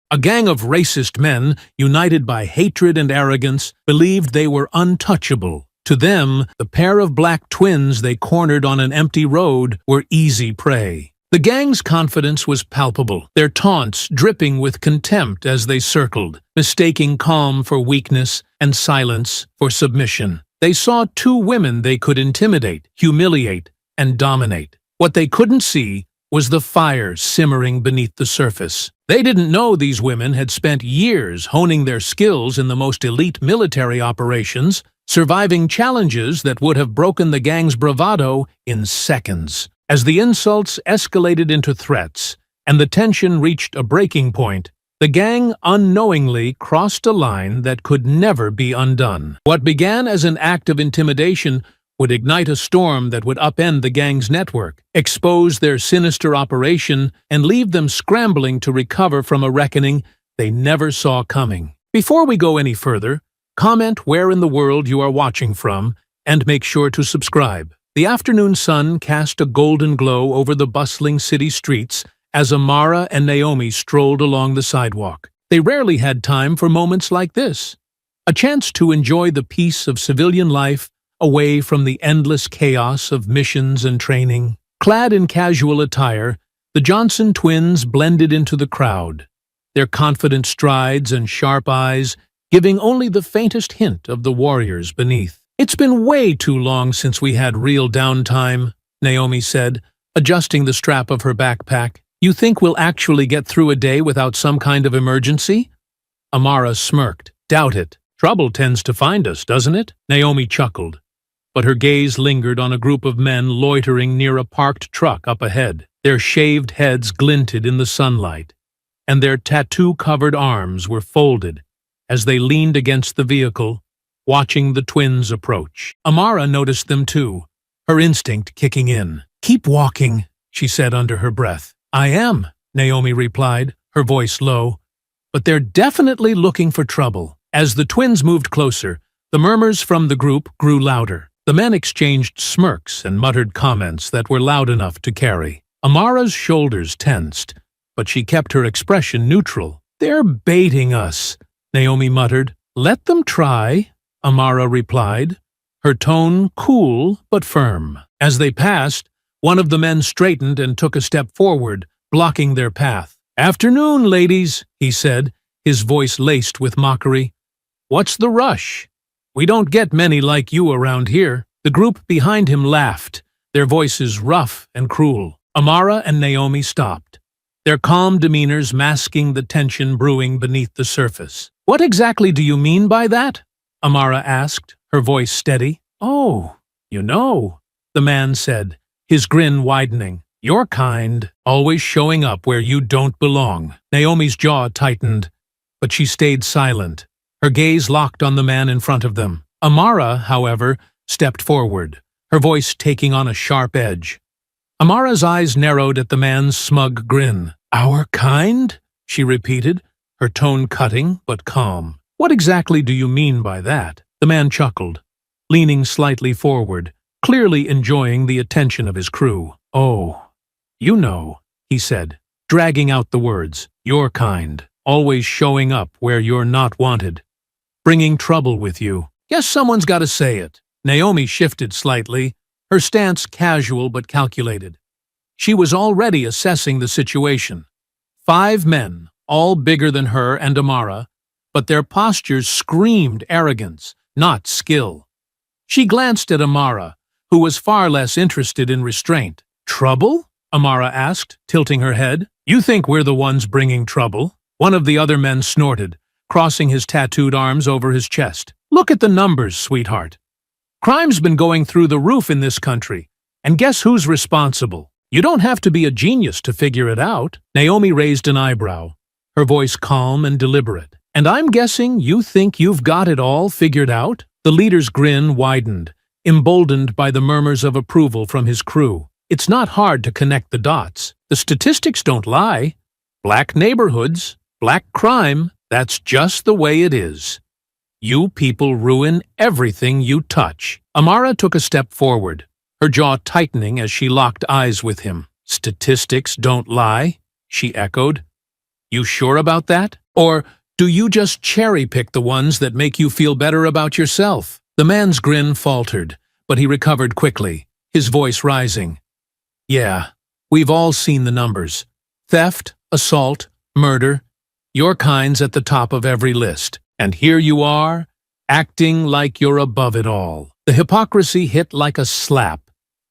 A gang of racist men, united by hatred and arrogance, believed they were untouchable. To them, the pair of black twins they cornered on an empty road were easy prey. The gang's confidence was palpable, their taunts dripping with contempt as they circled, mistaking calm for weakness and silence for submission. They saw two women they could intimidate, humiliate, and dominate. What they couldn't see was the fire simmering beneath the surface. They didn't know these women had spent years honing their skills in the most elite military operations, surviving challenges that would have broken the gang's bravado in seconds. As the insults escalated into threats and the tension reached a breaking point, the gang unknowingly crossed a line that could never be undone. What began as an act of intimidation would ignite a storm that would upend the gang's network, expose their sinister operation, and leave them scrambling to recover from a reckoning they never saw coming. Before we go any further, comment where in the world you are watching from, and make sure to subscribe. The afternoon sun cast a golden glow over the bustling city streets as Amara and Naomi strolled along the sidewalk. They rarely had time for moments like this, a chance to enjoy the peace of civilian life away from the endless chaos of missions and training. Clad in casual attire, the Johnson twins blended into the crowd, their confident strides and sharp eyes giving only the faintest hint of the warriors beneath. "It's been way too long since we had real downtime," Naomi said, adjusting the strap of her backpack. "You think we'll actually get through a day without some kind of emergency?" Amara smirked. "Doubt it. Trouble tends to find us, doesn't it?" Naomi chuckled, but her gaze lingered on a group of men loitering near a parked truck up ahead. Their shaved heads glinted in the sunlight, and their tattoo-covered arms were folded as they leaned against the vehicle, watching the twins approach. Amara noticed them too, her instinct kicking in. "Keep walking," she said under her breath. "I am," Naomi replied, her voice low, "but they're definitely looking for trouble." As the twins moved closer, the murmurs from the group grew louder. The men exchanged smirks and muttered comments that were loud enough to carry. Amara's shoulders tensed, but she kept her expression neutral. "They're baiting us," Naomi muttered. "Let them try," Amara replied, her tone cool but firm. As they passed, one of the men straightened and took a step forward, blocking their path. "Afternoon, ladies," he said, his voice laced with mockery. "What's the rush? We don't get many like you around here." The group behind him laughed, their voices rough and cruel. Amara and Naomi stopped, their calm demeanors masking the tension brewing beneath the surface. "What exactly do you mean by that?" Amara asked, her voice steady. "Oh, you know," the man said, his grin widening. "Your kind, always showing up where you don't belong." Naomi's jaw tightened, but she stayed silent, her gaze locked on the man in front of them. Amara, however, stepped forward, her voice taking on a sharp edge. Amara's eyes narrowed at the man's smug grin. "Our kind?" she repeated, her tone cutting but calm. "What exactly do you mean by that?" The man chuckled, leaning slightly forward, clearly enjoying the attention of his crew. "Oh, you know," he said, dragging out the words. "Your kind, always showing up where you're not wanted, bringing trouble with you. Guess someone's got to say it." Naomi shifted slightly, her stance casual but calculated. She was already assessing the situation. 5 men, all bigger than her and Amara, but their postures screamed arrogance, not skill. She glanced at Amara, who was far less interested in restraint. "Trouble?" Amara asked, tilting her head. "You think we're the ones bringing trouble?" One of the other men snorted, crossing his tattooed arms over his chest. "Look at the numbers, sweetheart. Crime's been going through the roof in this country, and guess who's responsible? You don't have to be a genius to figure it out." Naomi raised an eyebrow, her voice calm and deliberate. "And I'm guessing you think you've got it all figured out?" The leader's grin widened, emboldened by the murmurs of approval from his crew. "It's not hard to connect the dots. The statistics don't lie. Black neighborhoods, black crime, that's just the way it is. You people ruin everything you touch." Amara took a step forward, her jaw tightening as she locked eyes with him. "Statistics don't lie," she echoed. You sure about that? Or do you just cherry-pick the ones that make you feel better about yourself? The man's grin faltered, but he recovered quickly, his voice rising. Yeah, we've all seen the numbers. Theft, assault, murder. Your kind's at the top of every list. And here you are, acting like you're above it all. The hypocrisy hit like a slap,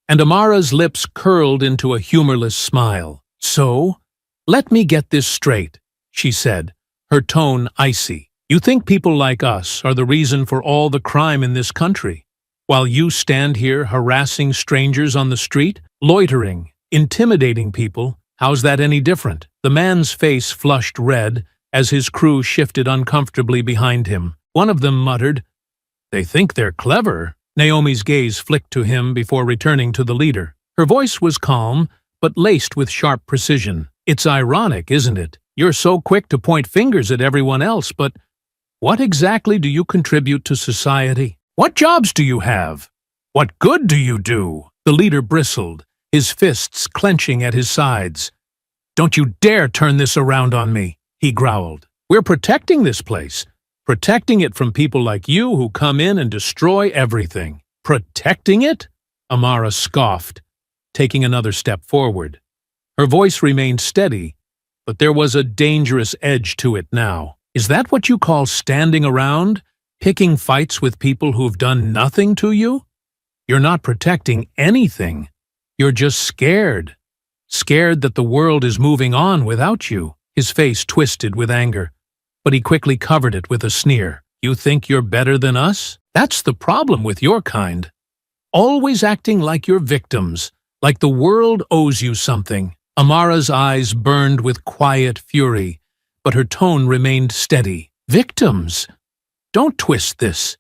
and Amara's lips curled into a humorless smile. So, let me get this straight, she said, her tone icy. You think people like us are the reason for all the crime in this country, while you stand here harassing strangers on the street, loitering, intimidating people? How's that any different? The man's face flushed red as his crew shifted uncomfortably behind him. One of them muttered, "They think they're clever." Naomi's gaze flicked to him before returning to the leader. Her voice was calm, but laced with sharp precision. It's ironic, isn't it? You're so quick to point fingers at everyone else, but what exactly do you contribute to society? What jobs do you have? What good do you do? The leader bristled, his fists clenching at his sides. Don't you dare turn this around on me, he growled. We're protecting this place. Protecting it from people like you who come in and destroy everything. Protecting it? Amara scoffed, taking another step forward. Her voice remained steady, but there was a dangerous edge to it now. Is that what you call standing around, picking fights with people who've done nothing to you? You're not protecting anything. You're just scared. Scared that the world is moving on without you. His face twisted with anger, but he quickly covered it with a sneer. You think you're better than us? That's the problem with your kind. Always acting like you're victims, like the world owes you something. Amara's eyes burned with quiet fury, but her tone remained steady. Victims? Don't twist this.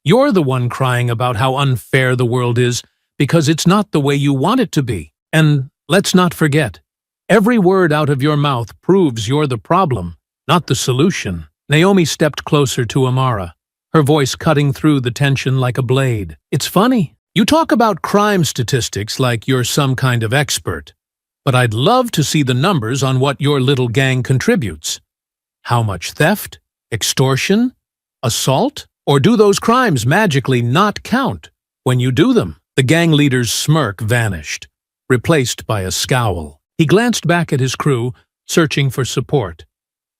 You're the one crying about how unfair the world is because it's not the way you want it to be. And let's not forget, every word out of your mouth proves you're the problem, not the solution. Naomi stepped closer to Amara, her voice cutting through the tension like a blade. It's funny. You talk about crime statistics like you're some kind of expert, but I'd love to see the numbers on what your little gang contributes. How much theft? Extortion? Assault? Or do those crimes magically not count when you do them? The gang leader's smirk vanished, replaced by a scowl. He glanced back at his crew, searching for support,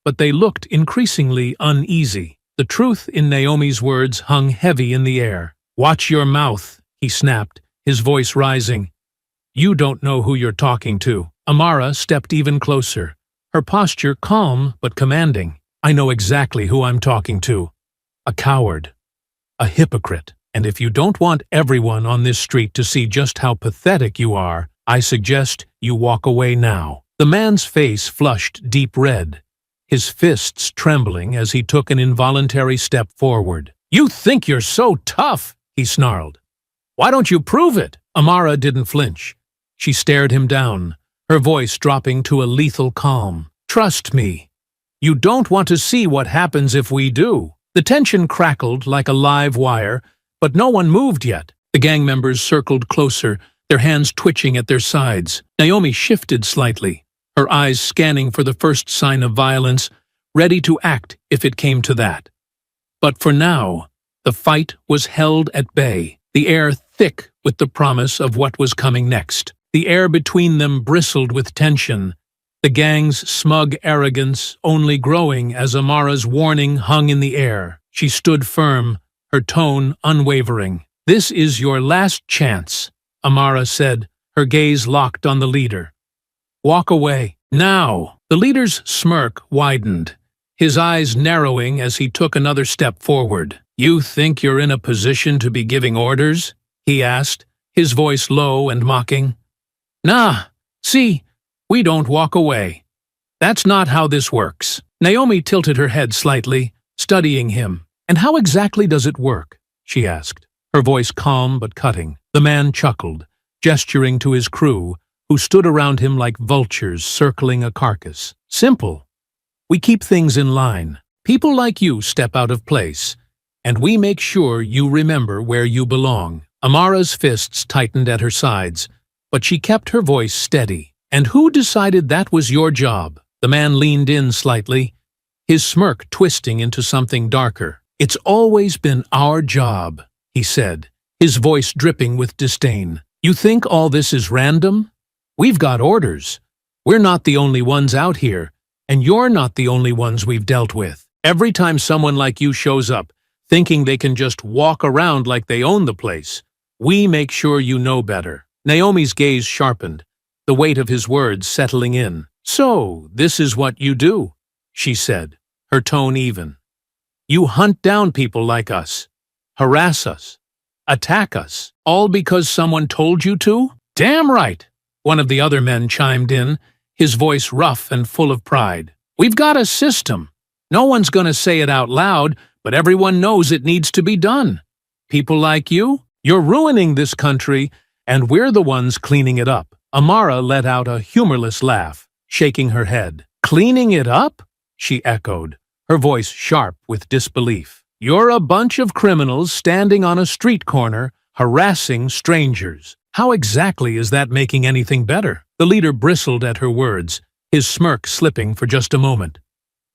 but they looked increasingly uneasy. The truth in Naomi's words hung heavy in the air. Watch your mouth, he snapped, his voice rising. You don't know who you're talking to. Amara stepped even closer, her posture calm but commanding. I know exactly who I'm talking to. A coward. A hypocrite. And if you don't want everyone on this street to see just how pathetic you are, I suggest you walk away now. The man's face flushed deep red, his fists trembling as he took an involuntary step forward. You think you're so tough, he snarled. Why don't you prove it? Amara didn't flinch. She stared him down, her voice dropping to a lethal calm. Trust me. You don't want to see what happens if we do. The tension crackled like a live wire, but no one moved yet. The gang members circled closer, their hands twitching at their sides. Naomi shifted slightly, her eyes scanning for the first sign of violence, ready to act if it came to that. But for now, the fight was held at bay, the air thick with the promise of what was coming next. The air between them bristled with tension, the gang's smug arrogance only growing as Amara's warning hung in the air. She stood firm, her tone unwavering. This is your last chance, Amara said, her gaze locked on the leader. Walk away. Now. The leader's smirk widened, his eyes narrowing as he took another step forward. You think you're in a position to be giving orders? He asked, his voice low and mocking. Nah, see, we don't walk away. That's not how this works. Naomi tilted her head slightly, studying him. And how exactly does it work? She asked, her voice calm but cutting. The man chuckled, gesturing to his crew, who stood around him like vultures circling a carcass. Simple. We keep things in line. People like you step out of place, and we make sure you remember where you belong. Amara's fists tightened at her sides, but she kept her voice steady. And who decided that was your job? The man leaned in slightly, his smirk twisting into something darker. "It's always been our job," he said, his voice dripping with disdain. "You think all this is random? We've got orders. We're not the only ones out here, and you're not the only ones we've dealt with. Every time someone like you shows up, thinking they can just walk around like they own the place, we make sure you know better." Naomi's gaze sharpened, the weight of his words settling in. "So, this is what you do," she said, her tone even. "You hunt down people like us, harass us, attack us, all because someone told you to?" "Damn right," one of the other men chimed in, his voice rough and full of pride. "We've got a system. No one's going to say it out loud, but everyone knows it needs to be done. People like you, you're ruining this country, and we're the ones cleaning it up." Amara let out a humorless laugh, shaking her head. "Cleaning it up?" she echoed, her voice sharp with disbelief. "You're a bunch of criminals standing on a street corner, harassing strangers. How exactly is that making anything better?" The leader bristled at her words, his smirk slipping for just a moment.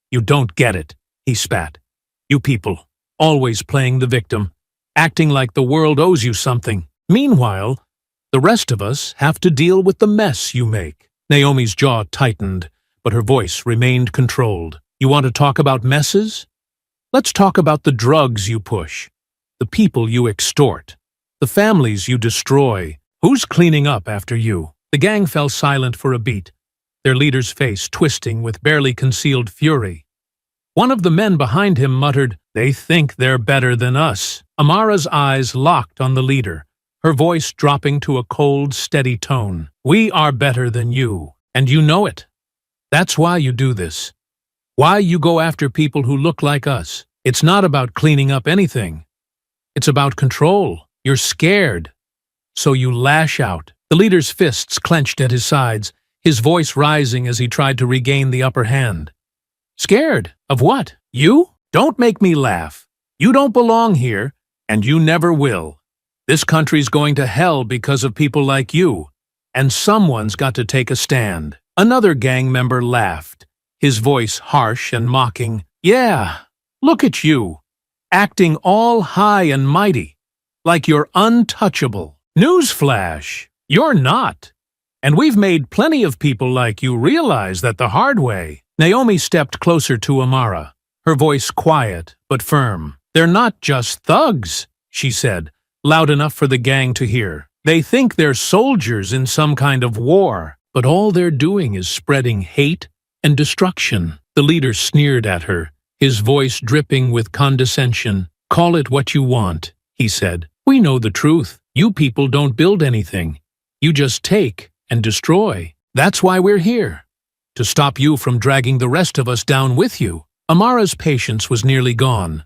"You don't get it," he spat. "You people, always playing the victim, acting like the world owes you something. Meanwhile, the rest of us have to deal with the mess you make." Naomi's jaw tightened, but her voice remained controlled. "You want to talk about messes? Let's talk about the drugs you push, the people you extort, the families you destroy. Who's cleaning up after you?" The gang fell silent for a beat, their leader's face twisting with barely concealed fury. One of the men behind him muttered, "They think they're better than us." Amara's eyes locked on the leader, her voice dropping to a cold, steady tone. "We are better than you, and you know it. That's why you do this. Why you go after people who look like us. It's not about cleaning up anything. It's about control. You're scared, so you lash out." The leader's fists clenched at his sides, his voice rising as he tried to regain the upper hand. "Scared? Of what? You? Don't make me laugh. You don't belong here, and you never will. This country's going to hell because of people like you, and someone's got to take a stand." Another gang member laughed, his voice harsh and mocking. "Yeah, look at you, acting all high and mighty, like you're untouchable. Newsflash, you're not. And we've made plenty of people like you realize that the hard way." Naomi stepped closer to Amara, her voice quiet but firm. "They're not just thugs," she said, loud enough for the gang to hear. "They think they're soldiers in some kind of war, but all they're doing is spreading hate and destruction." The leader sneered at her, his voice dripping with condescension. "Call it what you want," he said. "We know the truth. You people don't build anything. You just take and destroy. That's why we're here, to stop you from dragging the rest of us down with you." Amara's patience was nearly gone,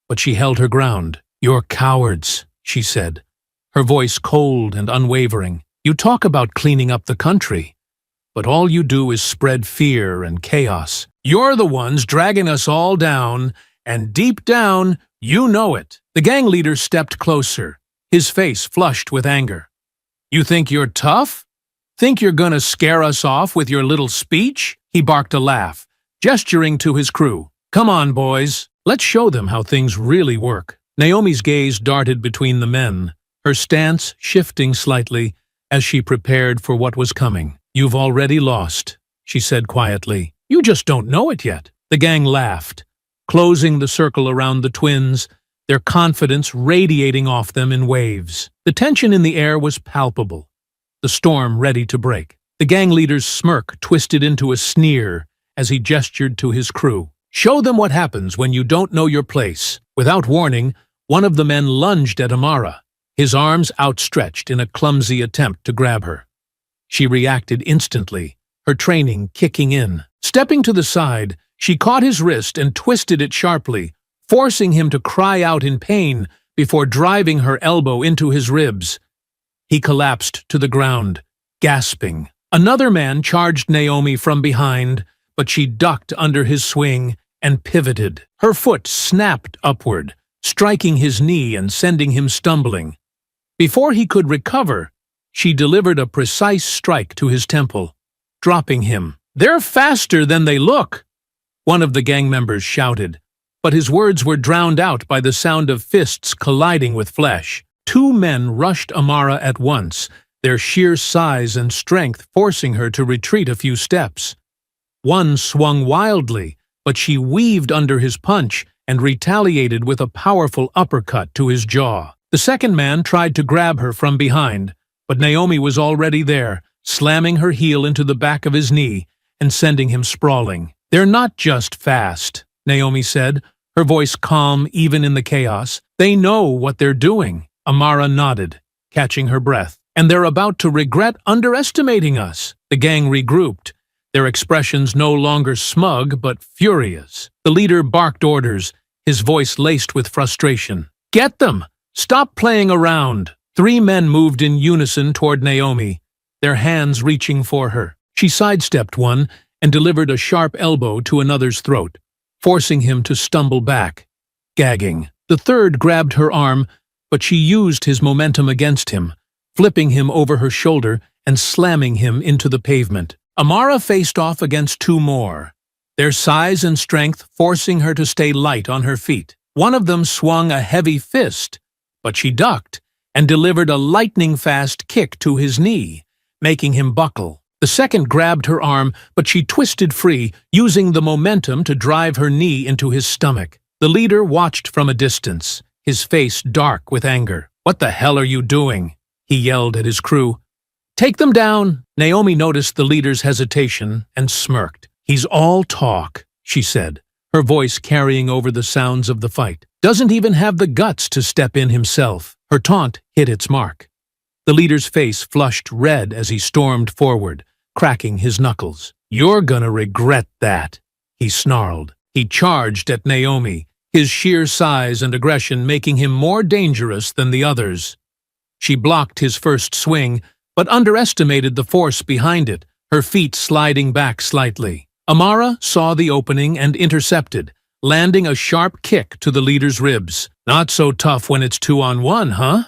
but she held her ground. "You're cowards," she said, her voice cold and unwavering. "You talk about cleaning up the country, but all you do is spread fear and chaos. You're the ones dragging us all down, and deep down, you know it." The gang leader stepped closer, his face flushed with anger. "You think you're tough? Think you're gonna scare us off with your little speech?" He barked a laugh, gesturing to his crew. "Come on, boys. Let's show them how things really work." Naomi's gaze darted between the men, her stance shifting slightly as she prepared for what was coming. "You've already lost," she said quietly. "You just don't know it yet." The gang laughed, closing the circle around the twins, their confidence radiating off them in waves. The tension in the air was palpable, the storm ready to break. The gang leader's smirk twisted into a sneer as he gestured to his crew. "Show them what happens when you don't know your place." Without warning, one of the men lunged at Amara, his arms outstretched in a clumsy attempt to grab her. She reacted instantly, her training kicking in. Stepping to the side, she caught his wrist and twisted it sharply, forcing him to cry out in pain before driving her elbow into his ribs. He collapsed to the ground, gasping. Another man charged Naomi from behind, but she ducked under his swing and pivoted. Her foot snapped upward, striking his knee and sending him stumbling. Before he could recover, she delivered a precise strike to his temple, dropping him. "They're faster than they look," one of the gang members shouted, but his words were drowned out by the sound of fists colliding with flesh. Two men rushed Amara at once, their sheer size and strength forcing her to retreat a few steps. One swung wildly, but she weaved under his punch and retaliated with a powerful uppercut to his jaw. The second man tried to grab her from behind, but Naomi was already there, slamming her heel into the back of his knee and sending him sprawling. "They're not just fast," Naomi said, her voice calm even in the chaos. "They know what they're doing." Amara nodded, catching her breath. "And they're about to regret underestimating us." The gang regrouped, their expressions no longer smug but furious. The leader barked orders, his voice laced with frustration. "Get them! Stop playing around!" Three men moved in unison toward Naomi, their hands reaching for her. She sidestepped one and delivered a sharp elbow to another's throat, forcing him to stumble back, gagging. The third grabbed her arm, but she used his momentum against him, flipping him over her shoulder and slamming him into the pavement. Amara faced off against two more, their size and strength forcing her to stay light on her feet. One of them swung a heavy fist, but she ducked and delivered a lightning-fast kick to his knee, making him buckle. The second grabbed her arm, but she twisted free, using the momentum to drive her knee into his stomach. The leader watched from a distance, his face dark with anger. "What the hell are you doing?" he yelled at his crew. "Take them down." Naomi noticed the leader's hesitation and smirked. "He's all talk," she said, her voice carrying over the sounds of the fight. "Doesn't even have the guts to step in himself." Her taunt hit its mark. The leader's face flushed red as he stormed forward, cracking his knuckles. "You're gonna regret that," he snarled. He charged at Naomi, his sheer size and aggression making him more dangerous than the others. She blocked his first swing, but underestimated the force behind it, her feet sliding back slightly. Amara saw the opening and intercepted, landing a sharp kick to the leader's ribs. "Not so tough when it's 2-on-1, huh?"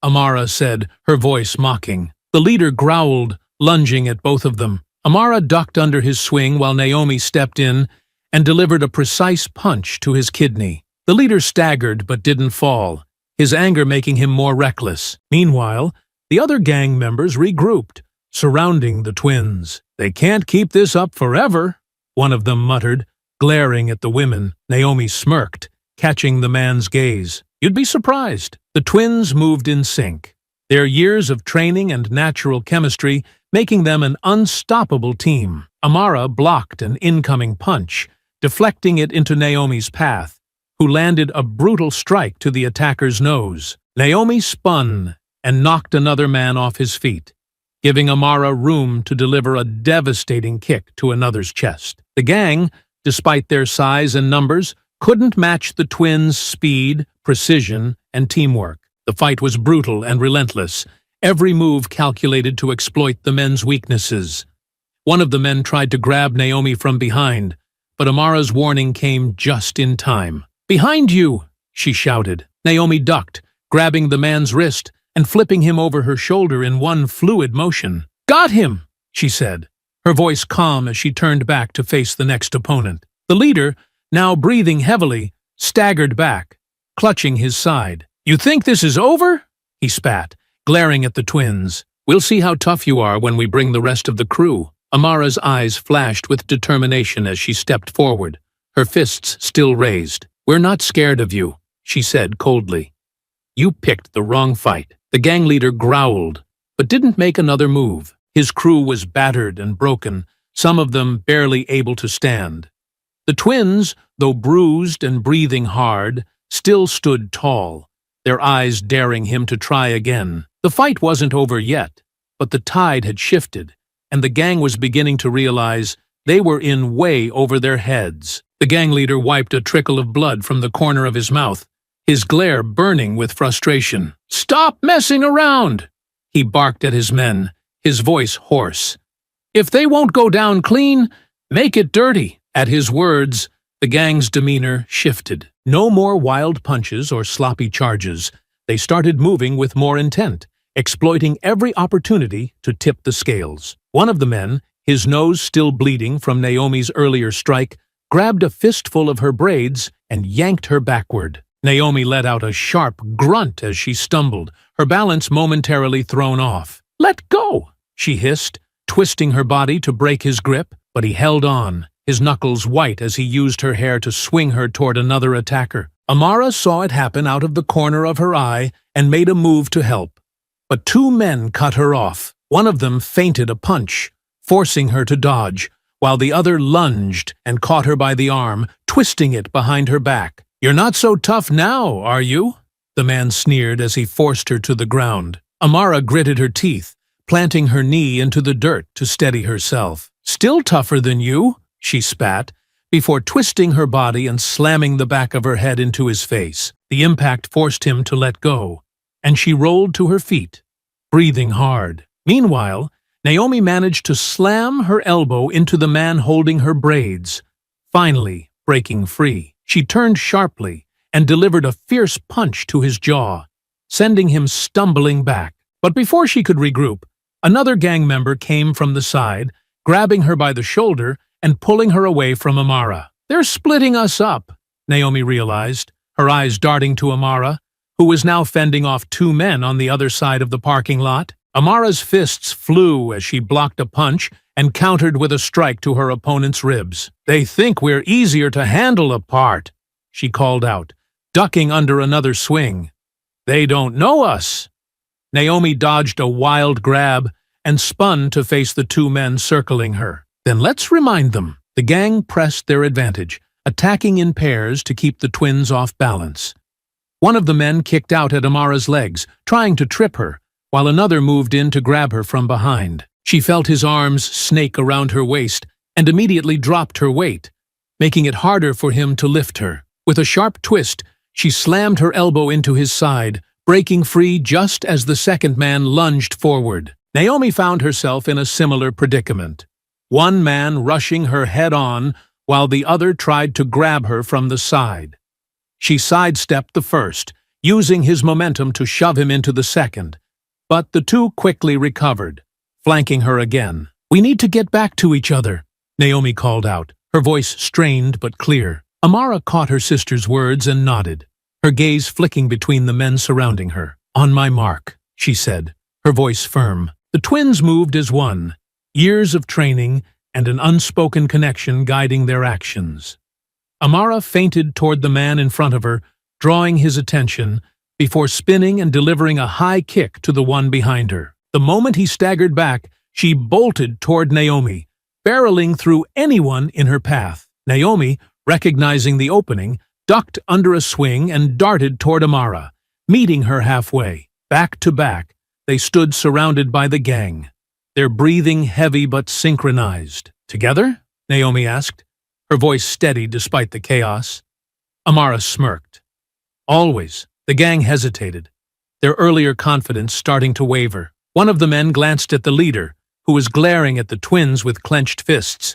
Amara said, her voice mocking. The leader growled, lunging at both of them. Amara ducked under his swing while Naomi stepped in and delivered a precise punch to his kidney. The leader staggered but didn't fall, his anger making him more reckless. Meanwhile, the other gang members regrouped, surrounding the twins. "They can't keep this up forever," one of them muttered, glaring at the women. Naomi smirked, catching the man's gaze. "You'd be surprised." The twins moved in sync, their years of training and natural chemistry making them an unstoppable team. Amara blocked an incoming punch, deflecting it into Naomi's path, who landed a brutal strike to the attacker's nose. Naomi spun and knocked another man off his feet, giving Amara room to deliver a devastating kick to another's chest. The gang, despite their size and numbers, couldn't match the twins' speed, precision, and teamwork. The fight was brutal and relentless, every move calculated to exploit the men's weaknesses. One of the men tried to grab Naomi from behind, but Amara's warning came just in time. "Behind you!" she shouted. Naomi ducked, grabbing the man's wrist and flipping him over her shoulder in one fluid motion. "Got him!" she said, her voice calm as she turned back to face the next opponent. The leader, now breathing heavily, staggered back, clutching his side. "You think this is over?" he spat, glaring at the twins. "We'll see how tough you are when we bring the rest of the crew." Amara's eyes flashed with determination as she stepped forward, her fists still raised. "We're not scared of you," she said coldly. "You picked the wrong fight." The gang leader growled, but didn't make another move. His crew was battered and broken, some of them barely able to stand. The twins, though bruised and breathing hard, still stood tall, their eyes daring him to try again. The fight wasn't over yet, but the tide had shifted, and the gang was beginning to realize they were in way over their heads. The gang leader wiped a trickle of blood from the corner of his mouth, his glare burning with frustration. "Stop messing around!" he barked at his men, his voice hoarse. "If they won't go down clean, make it dirty." At his words, the gang's demeanor shifted. No more wild punches or sloppy charges. They started moving with more intent, exploiting every opportunity to tip the scales. One of the men, his nose still bleeding from Naomi's earlier strike, grabbed a fistful of her braids and yanked her backward. Naomi let out a sharp grunt as she stumbled, her balance momentarily thrown off. "Let go!" she hissed, twisting her body to break his grip, but he held on, his knuckles white as he used her hair to swing her toward another attacker. Amara saw it happen out of the corner of her eye and made a move to help. But two men cut her off. One of them feinted a punch, forcing her to dodge, while the other lunged and caught her by the arm, twisting it behind her back. "You're not so tough now, are you?" the man sneered as he forced her to the ground. Amara gritted her teeth, planting her knee into the dirt to steady herself. "Still tougher than you," she spat, before twisting her body and slamming the back of her head into his face. The impact forced him to let go, and she rolled to her feet, breathing hard. Meanwhile, Naomi managed to slam her elbow into the man holding her braids, finally breaking free. She turned sharply and delivered a fierce punch to his jaw, sending him stumbling back. But before she could regroup, another gang member came from the side, grabbing her by the shoulder and pulling her away from Amara. "They're splitting us up," Naomi realized, her eyes darting to Amara, who was now fending off two men on the other side of the parking lot. Amara's fists flew as she blocked a punch and countered with a strike to her opponent's ribs. "They think we're easier to handle apart," she called out, ducking under another swing. "They don't know us." Naomi dodged a wild grab and spun to face the two men circling her. "Then let's remind them." The gang pressed their advantage, attacking in pairs to keep the twins off balance. One of the men kicked out at Amara's legs, trying to trip her, while another moved in to grab her from behind. She felt his arms snake around her waist and immediately dropped her weight, making it harder for him to lift her. With a sharp twist, she slammed her elbow into his side, breaking free just as the second man lunged forward. Naomi found herself in a similar predicament. One man rushing her head-on while the other tried to grab her from the side. She sidestepped the first, using his momentum to shove him into the second, but the two quickly recovered, flanking her again. "We need to get back to each other," Naomi called out, her voice strained but clear. Amara caught her sister's words and nodded, her gaze flicking between the men surrounding her. "On my mark," she said, her voice firm. The twins moved as one, years of training and an unspoken connection guiding their actions. Amara feinted toward the man in front of her, drawing his attention, before spinning and delivering a high kick to the one behind her. The moment he staggered back, she bolted toward Naomi, barreling through anyone in her path. Naomi, recognizing the opening, ducked under a swing and darted toward Amara, meeting her halfway. Back to back, they stood surrounded by the gang, their breathing heavy but synchronized. "Together?" Naomi asked, her voice steady despite the chaos. Amara smirked. "Always." The gang hesitated, their earlier confidence starting to waver. One of the men glanced at the leader, who was glaring at the twins with clenched fists.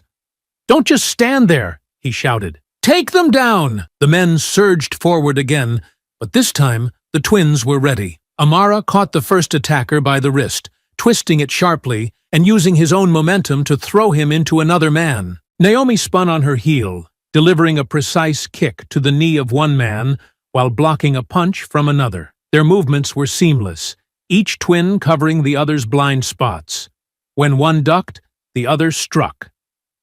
"Don't just stand there," he shouted. "Take them down!" The men surged forward again, but this time the twins were ready. Amara caught the first attacker by the wrist, twisting it sharply and using his own momentum to throw him into another man. Naomi spun on her heel, delivering a precise kick to the knee of one man while blocking a punch from another. Their movements were seamless, each twin covering the other's blind spots. When one ducked, the other struck.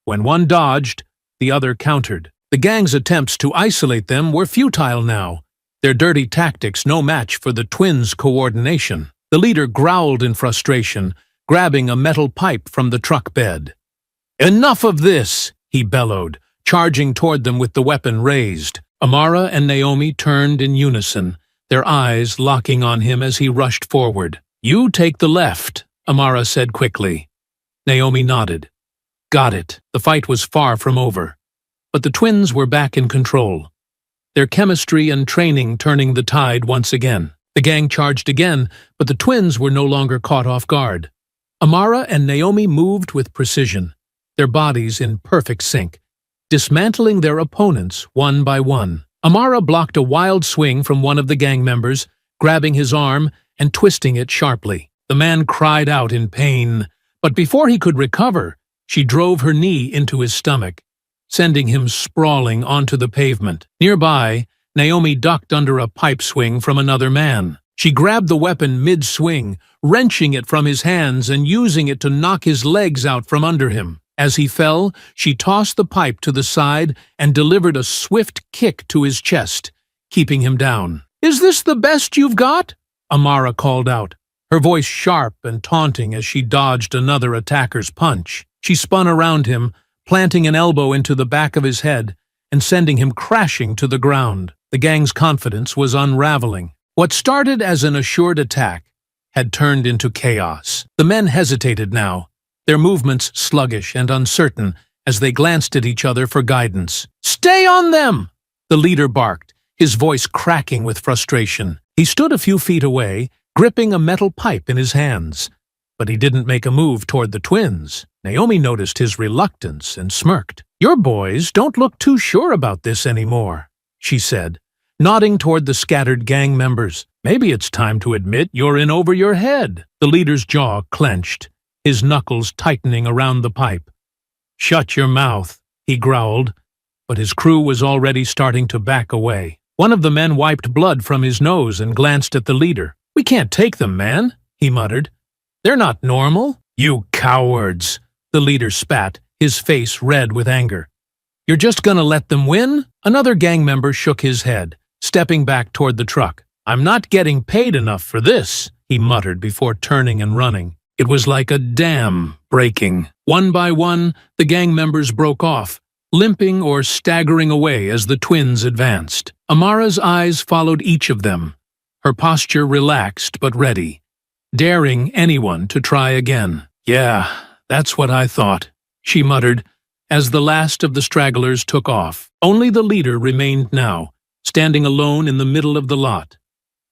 When one dodged, the other countered. The gang's attempts to isolate them were futile now, their dirty tactics no match for the twins' coordination. The leader growled in frustration, grabbing a metal pipe from the truck bed. "Enough of this!" he bellowed, charging toward them with the weapon raised. Amara and Naomi turned in unison, their eyes locking on him as he rushed forward. "You take the left," Amara said quickly. Naomi nodded. "Got it." The fight was far from over, but the twins were back in control, their chemistry and training turning the tide once again. The gang charged again, but the twins were no longer caught off guard. Amara and Naomi moved with precision, their bodies in perfect sync, dismantling their opponents one by one. Amara blocked a wild swing from one of the gang members, grabbing his arm and twisting it sharply. The man cried out in pain, but before he could recover, She drove her knee into his stomach, sending him sprawling onto the pavement. Nearby, Naomi ducked under a pipe swing from another man. She grabbed the weapon mid-swing, wrenching it from his hands and using it to knock his legs out from under him. As he fell, she tossed the pipe to the side and delivered a swift kick to his chest, keeping him down. "Is this the best you've got?" Amara called out, her voice sharp and taunting as she dodged another attacker's punch. She spun around him, planting an elbow into the back of his head and sending him crashing to the ground. The gang's confidence was unraveling. What started as an assured attack had turned into chaos. The men hesitated now, their movements sluggish and uncertain as they glanced at each other for guidance. "Stay on them!" the leader barked, his voice cracking with frustration. He stood a few feet away, gripping a metal pipe in his hands, but he didn't make a move toward the twins. Naomi noticed his reluctance and smirked. "Your boys don't look too sure about this anymore," she said, nodding toward the scattered gang members. "Maybe it's time to admit you're in over your head." The leader's jaw clenched, his knuckles tightening around the pipe. "Shut your mouth," he growled, but his crew was already starting to back away. One of the men wiped blood from his nose and glanced at the leader. "We can't take them, man," he muttered. "They're not normal." "You cowards," the leader spat, his face red with anger. "You're just gonna let them win?" Another gang member shook his head, stepping back toward the truck. "I'm not getting paid enough for this," he muttered before turning and running. It was like a dam breaking. One by one, the gang members broke off, limping or staggering away as the twins advanced. Amara's eyes followed each of them, her posture relaxed but ready, daring anyone to try again. "Yeah, that's what I thought," she muttered as the last of the stragglers took off. Only the leader remained now, standing alone in the middle of the lot.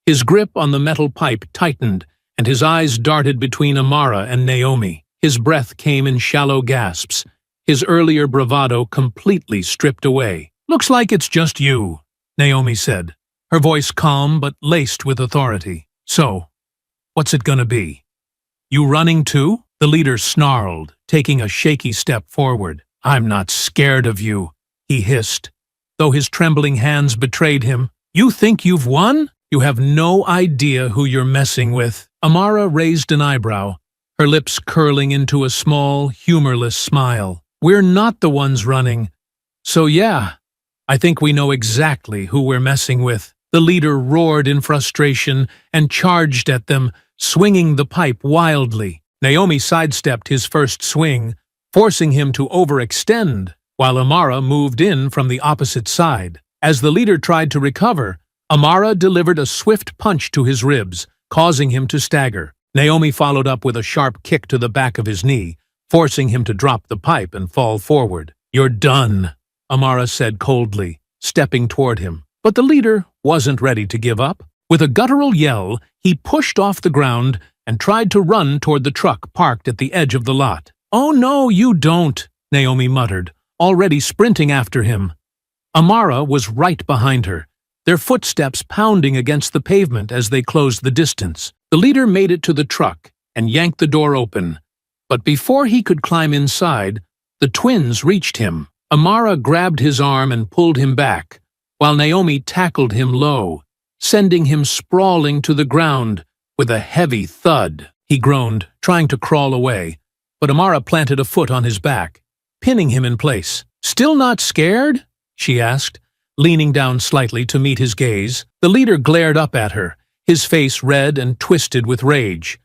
His grip on the metal pipe tightened, and his eyes darted between Amara and Naomi. His breath came in shallow gasps, his earlier bravado completely stripped away. "Looks like it's just you," Naomi said, her voice calm but laced with authority. "So, what's it gonna be? You running too?" The leader snarled, taking a shaky step forward. "I'm not scared of you," he hissed, though his trembling hands betrayed him. "You think you've won? You have no idea who you're messing with." Amara raised an eyebrow, her lips curling into a small, humorless smile. "We're not the ones running. So yeah, I think we know exactly who we're messing with." The leader roared in frustration and charged at them, swinging the pipe wildly. Naomi sidestepped his first swing, forcing him to overextend, while Amara moved in from the opposite side. As the leader tried to recover, Amara delivered a swift punch to his ribs, causing him to stagger. Naomi followed up with a sharp kick to the back of his knee, forcing him to drop the pipe and fall forward. "You're done," Amara said coldly, stepping toward him. But the leader wasn't ready to give up. With a guttural yell, he pushed off the ground and tried to run toward the truck parked at the edge of the lot. "Oh no, you don't," Naomi muttered, already sprinting after him. Amara was right behind her, their footsteps pounding against the pavement as they closed the distance. The leader made it to the truck and yanked the door open, but before he could climb inside, the twins reached him. Amara grabbed his arm and pulled him back, while Naomi tackled him low, sending him sprawling to the ground with a heavy thud. He groaned, trying to crawl away, but Amara planted a foot on his back, pinning him in place. "Still not scared?" she asked, leaning down slightly to meet his gaze. The leader glared up at her, his face red and twisted with rage.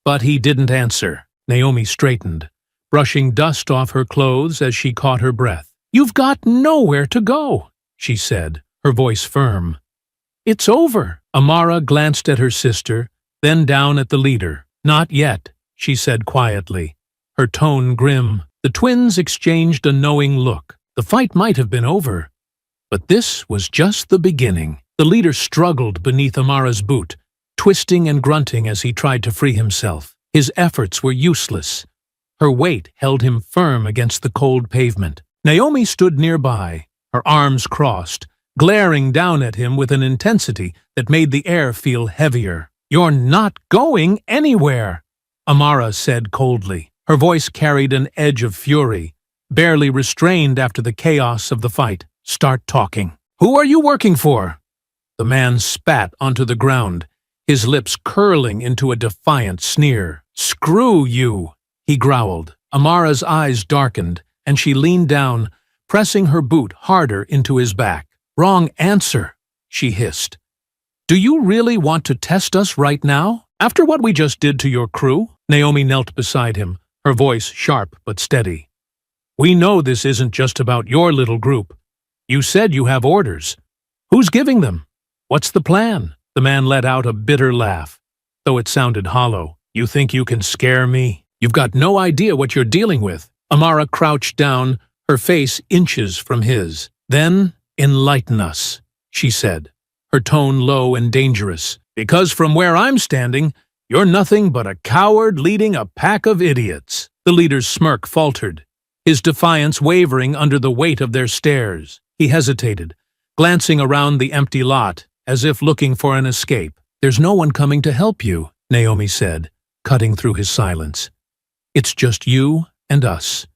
But he didn't answer. Naomi straightened, brushing dust off her clothes as she caught her breath. "You've got nowhere to go," she said, her voice firm. "It's over." Amara glanced at her sister, then down at the leader. "Not yet," she said quietly, her tone grim. The twins exchanged a knowing look. The fight might have been over, but this was just the beginning. The leader struggled beneath Amara's boot, twisting and grunting as he tried to free himself. His efforts were useless. Her weight held him firm against the cold pavement. Naomi stood nearby, her arms crossed, glaring down at him with an intensity that made the air feel heavier. "You're not going anywhere," Amara said coldly. Her voice carried an edge of fury, barely restrained after the chaos of the fight. "Start talking. Who are you working for?" The man spat onto the ground, his lips curling into a defiant sneer. "Screw you," he growled. Amara's eyes darkened, and she leaned down, pressing her boot harder into his back. "Wrong answer," she hissed. "Do you really want to test us right now? After what we just did to your crew?" Naomi knelt beside him, her voice sharp but steady. "We know this isn't just about your little group. You said you have orders. Who's giving them? What's the plan?" The man let out a bitter laugh, though it sounded hollow. "You think you can scare me? You've got no idea what you're dealing with." Amara crouched down, her face inches from his. "Then enlighten us," she said, her tone low and dangerous. "Because from where I'm standing, you're nothing but a coward leading a pack of idiots." The leader's smirk faltered, his defiance wavering under the weight of their stares. He hesitated, glancing around the empty lot, as if looking for an escape. "There's no one coming to help you," Naomi said, cutting through his silence. "It's just you and us,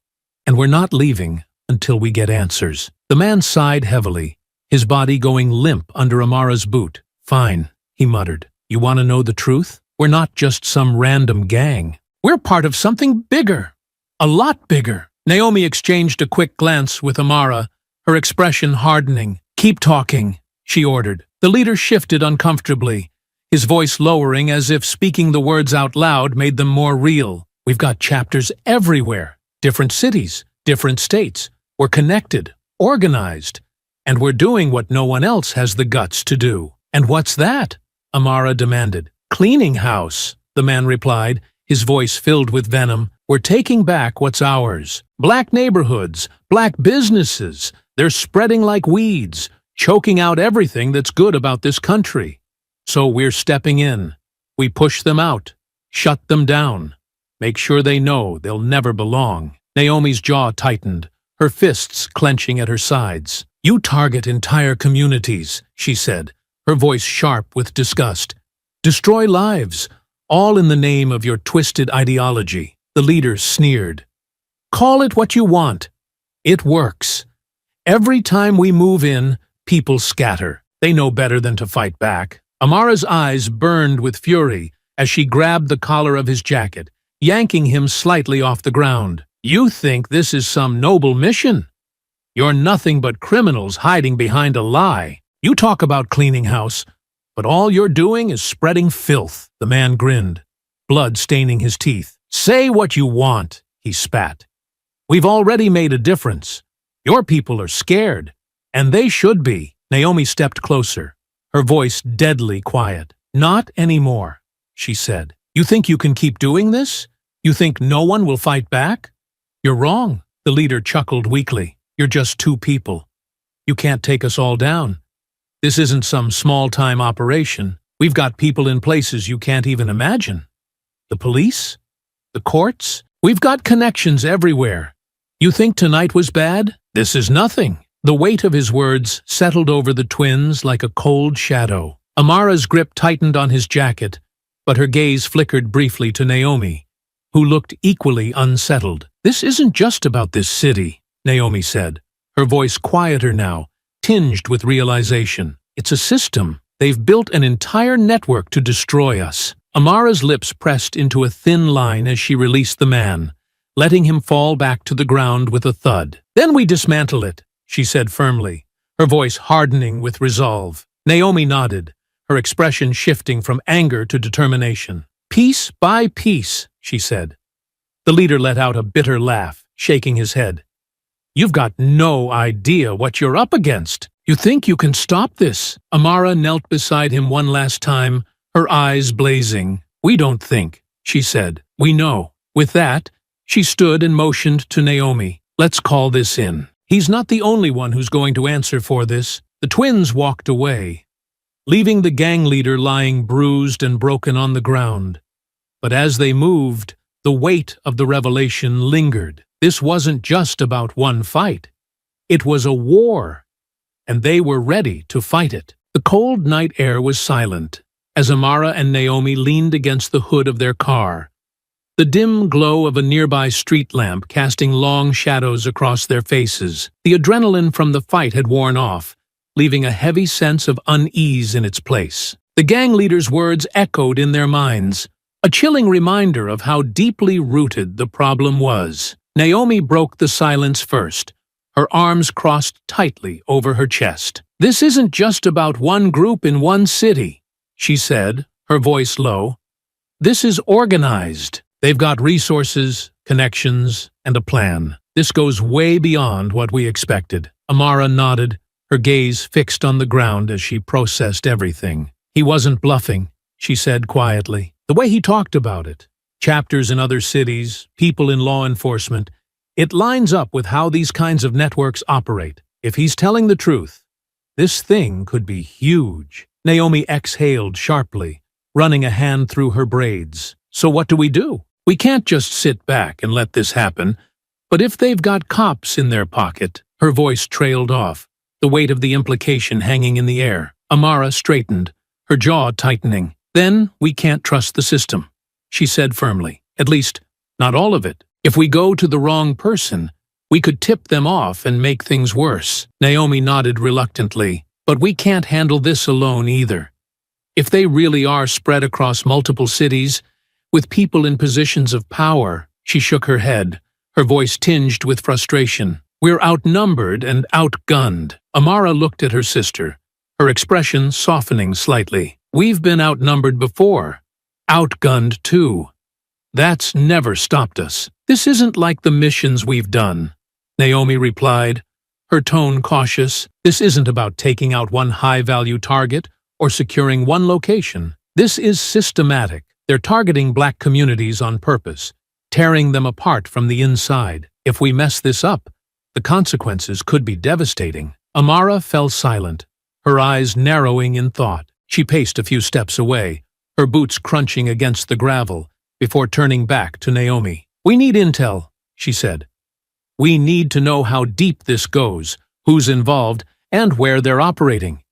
and we're not leaving until we get answers." The man sighed heavily, his body going limp under Amara's boot. "Fine," he muttered. "You want to know the truth? We're not just some random gang. We're part of something bigger. A lot bigger." Naomi exchanged a quick glance with Amara, her expression hardening. "Keep talking," she ordered. The leader shifted uncomfortably, his voice lowering as if speaking the words out loud made them more real. "We've got chapters everywhere, different cities, different states. We're connected, organized, and we're doing what no one else has the guts to do." "And what's that?" Amara demanded. "Cleaning house," the man replied, his voice filled with venom. "We're taking back what's ours. Black neighborhoods, black businesses, they're spreading like weeds, choking out everything that's good about this country. So we're stepping in. We push them out, shut them down, make sure they know they'll never belong." Naomi's jaw tightened, her fists clenching at her sides. "You target entire communities," she said, her voice sharp with disgust. "Destroy lives, all in the name of your twisted ideology." The leader sneered. "Call it what you want. It works. Every time we move in, people scatter. They know better than to fight back." Amara's eyes burned with fury as she grabbed the collar of his jacket, yanking him slightly off the ground. "You think this is some noble mission? You're nothing but criminals hiding behind a lie. You talk about cleaning house, but all you're doing is spreading filth." The man grinned, blood staining his teeth. "Say what you want," he spat. "We've already made a difference. Your people are scared, and they should be." Naomi stepped closer, her voice deadly quiet. "Not anymore," she said. "You think you can keep doing this? You think no one will fight back? You're wrong." The leader chuckled weakly. "You're just two people. You can't take us all down. This isn't some small-time operation. We've got people in places you can't even imagine. The police? The courts? We've got connections everywhere. You think tonight was bad? This is nothing." The weight of his words settled over the twins like a cold shadow. Amara's grip tightened on his jacket, but her gaze flickered briefly to Naomi, who looked equally unsettled. "This isn't just about this city," Naomi said, her voice quieter now, tinged with realization. "It's a system. They've built an entire network to destroy us." Amara's lips pressed into a thin line as she released the man, letting him fall back to the ground with a thud. "Then we dismantle it," she said firmly, her voice hardening with resolve. Naomi nodded, her expression shifting from anger to determination. "Piece by piece," she said. The leader let out a bitter laugh, shaking his head. "You've got no idea what you're up against. You think you can stop this?" Amara knelt beside him one last time, her eyes blazing. "We don't think," she said. "We know." With that, she stood and motioned to Naomi. "Let's call this in. He's not the only one who's going to answer for this." The twins walked away, leaving the gang leader lying bruised and broken on the ground. But as they moved, the weight of the revelation lingered. This wasn't just about one fight. It was a war, and they were ready to fight it. The cold night air was silent as Amara and Naomi leaned against the hood of their car, the dim glow of a nearby street lamp casting long shadows across their faces. The adrenaline from the fight had worn off, leaving a heavy sense of unease in its place. The gang leader's words echoed in their minds, a chilling reminder of how deeply rooted the problem was. Naomi broke the silence first, her arms crossed tightly over her chest. "This isn't just about one group in one city," she said, her voice low. "This is organized. They've got resources, connections, and a plan. This goes way beyond what we expected." Amara nodded, her gaze fixed on the ground as she processed everything. "He wasn't bluffing," she said quietly. "The way he talked about it, chapters in other cities, people in law enforcement, it lines up with how these kinds of networks operate. If he's telling the truth, this thing could be huge." Naomi exhaled sharply, running a hand through her braids. "So what do? We can't just sit back and let this happen. But if they've got cops in their pocket..." Her voice trailed off, the weight of the implication hanging in the air. Amara straightened, her jaw tightening. "Then we can't trust the system," she said firmly. "At least, not all of it. If we go to the wrong person, we could tip them off and make things worse." Naomi nodded reluctantly. "But we can't handle this alone either. If they really are spread across multiple cities, with people in positions of power..." She shook her head, her voice tinged with frustration. "We're outnumbered and outgunned." Amara looked at her sister, her expression softening slightly. "We've been outnumbered before. Outgunned too. That's never stopped us. This isn't like the missions we've done," Naomi replied, her tone cautious. "This isn't about taking out one high-value target or securing one location. This is systematic. They're targeting black communities on purpose, tearing them apart from the inside. If we mess this up, the consequences could be devastating." Amara fell silent, her eyes narrowing in thought. She paced a few steps away, her boots crunching against the gravel, before turning back to Naomi. "We need intel," she said. "We need to know how deep this goes, who's involved, and where they're operating.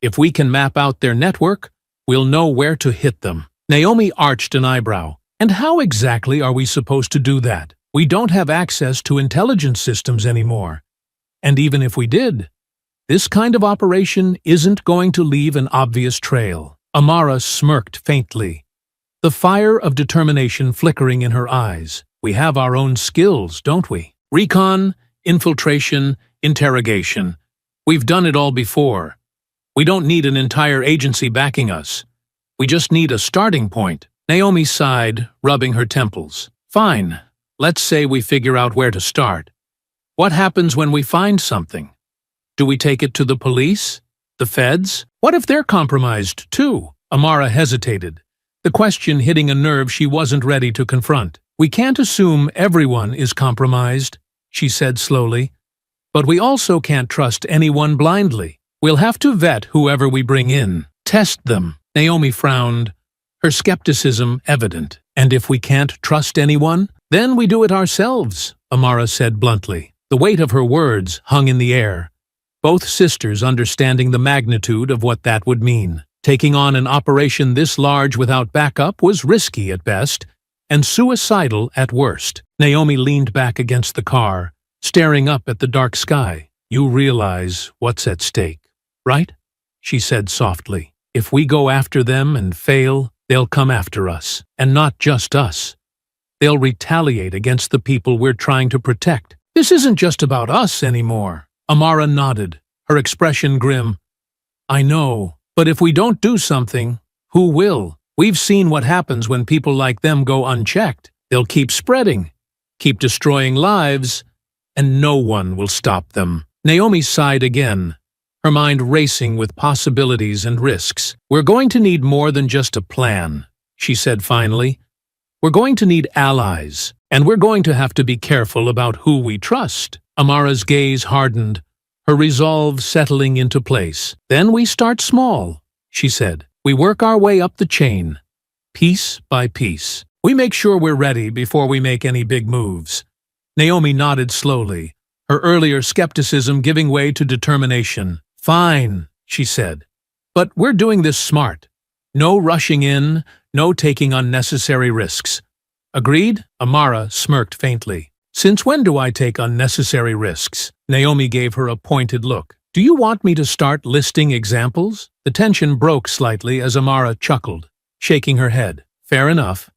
If we can map out their network, we'll know where to hit them." Naomi arched an eyebrow. "And how exactly are we supposed to do that? We don't have access to intelligence systems anymore. And even if we did, this kind of operation isn't going to leave an obvious trail." Amara smirked faintly, the fire of determination flickering in her eyes. "We have our own skills, don't we? Recon, infiltration, interrogation. We've done it all before. We don't need an entire agency backing us. We just need a starting point." Naomi sighed, rubbing her temples. "Fine. Let's say we figure out where to start. What happens when we find something? Do we take it to the police? The feds? What if they're compromised, too?" Amara hesitated, the question hitting a nerve she wasn't ready to confront. "We can't assume everyone is compromised," she said slowly. "But we also can't trust anyone blindly. We'll have to vet whoever we bring in, test them." Naomi frowned, her skepticism evident. "And if we can't trust anyone, then we do it ourselves," Amara said bluntly. The weight of her words hung in the air, both sisters understanding the magnitude of what that would mean. Taking on an operation this large without backup was risky at best, and suicidal at worst. Naomi leaned back against the car, staring up at the dark sky. "You realize what's at stake, right?" she said softly. "If we go after them and fail, they'll come after us. And not just us. They'll retaliate against the people we're trying to protect. This isn't just about us anymore." Amara nodded, her expression grim. "I know, but if we don't do something, who will? We've seen what happens when people like them go unchecked. They'll keep spreading, keep destroying lives, and no one will stop them." Naomi sighed again, her mind racing with possibilities and risks. "We're going to need more than just a plan," she said finally. "We're going to need allies, and we're going to have to be careful about who we trust." Amara's gaze hardened, her resolve settling into place. "Then we start small," she said. "We work our way up the chain, piece by piece. We make sure we're ready before we make any big moves." Naomi nodded slowly, her earlier skepticism giving way to determination. "Fine," she said. "But we're doing this smart. No rushing in, no taking unnecessary risks. Agreed? Amara smirked faintly. Since when do I take unnecessary risks? Naomi gave her a pointed look. Do you want me to start listing examples? The tension broke slightly as Amara chuckled, shaking her head. Fair enough.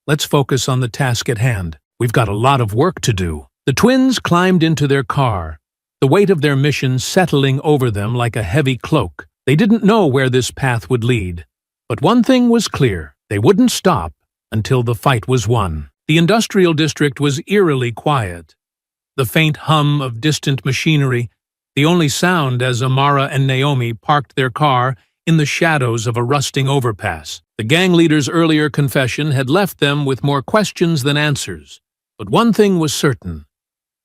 Let's focus on the task at hand. We've got a lot of work to do. The twins climbed into their car, the weight of their mission settling over them like a heavy cloak. They didn't know where this path would lead. But one thing was clear. They wouldn't stop until the fight was won. The industrial district was eerily quiet. The faint hum of distant machinery, the only sound as Amara and Naomi parked their car in the shadows of a rusting overpass. The gang leader's earlier confession had left them with more questions than answers. But one thing was certain.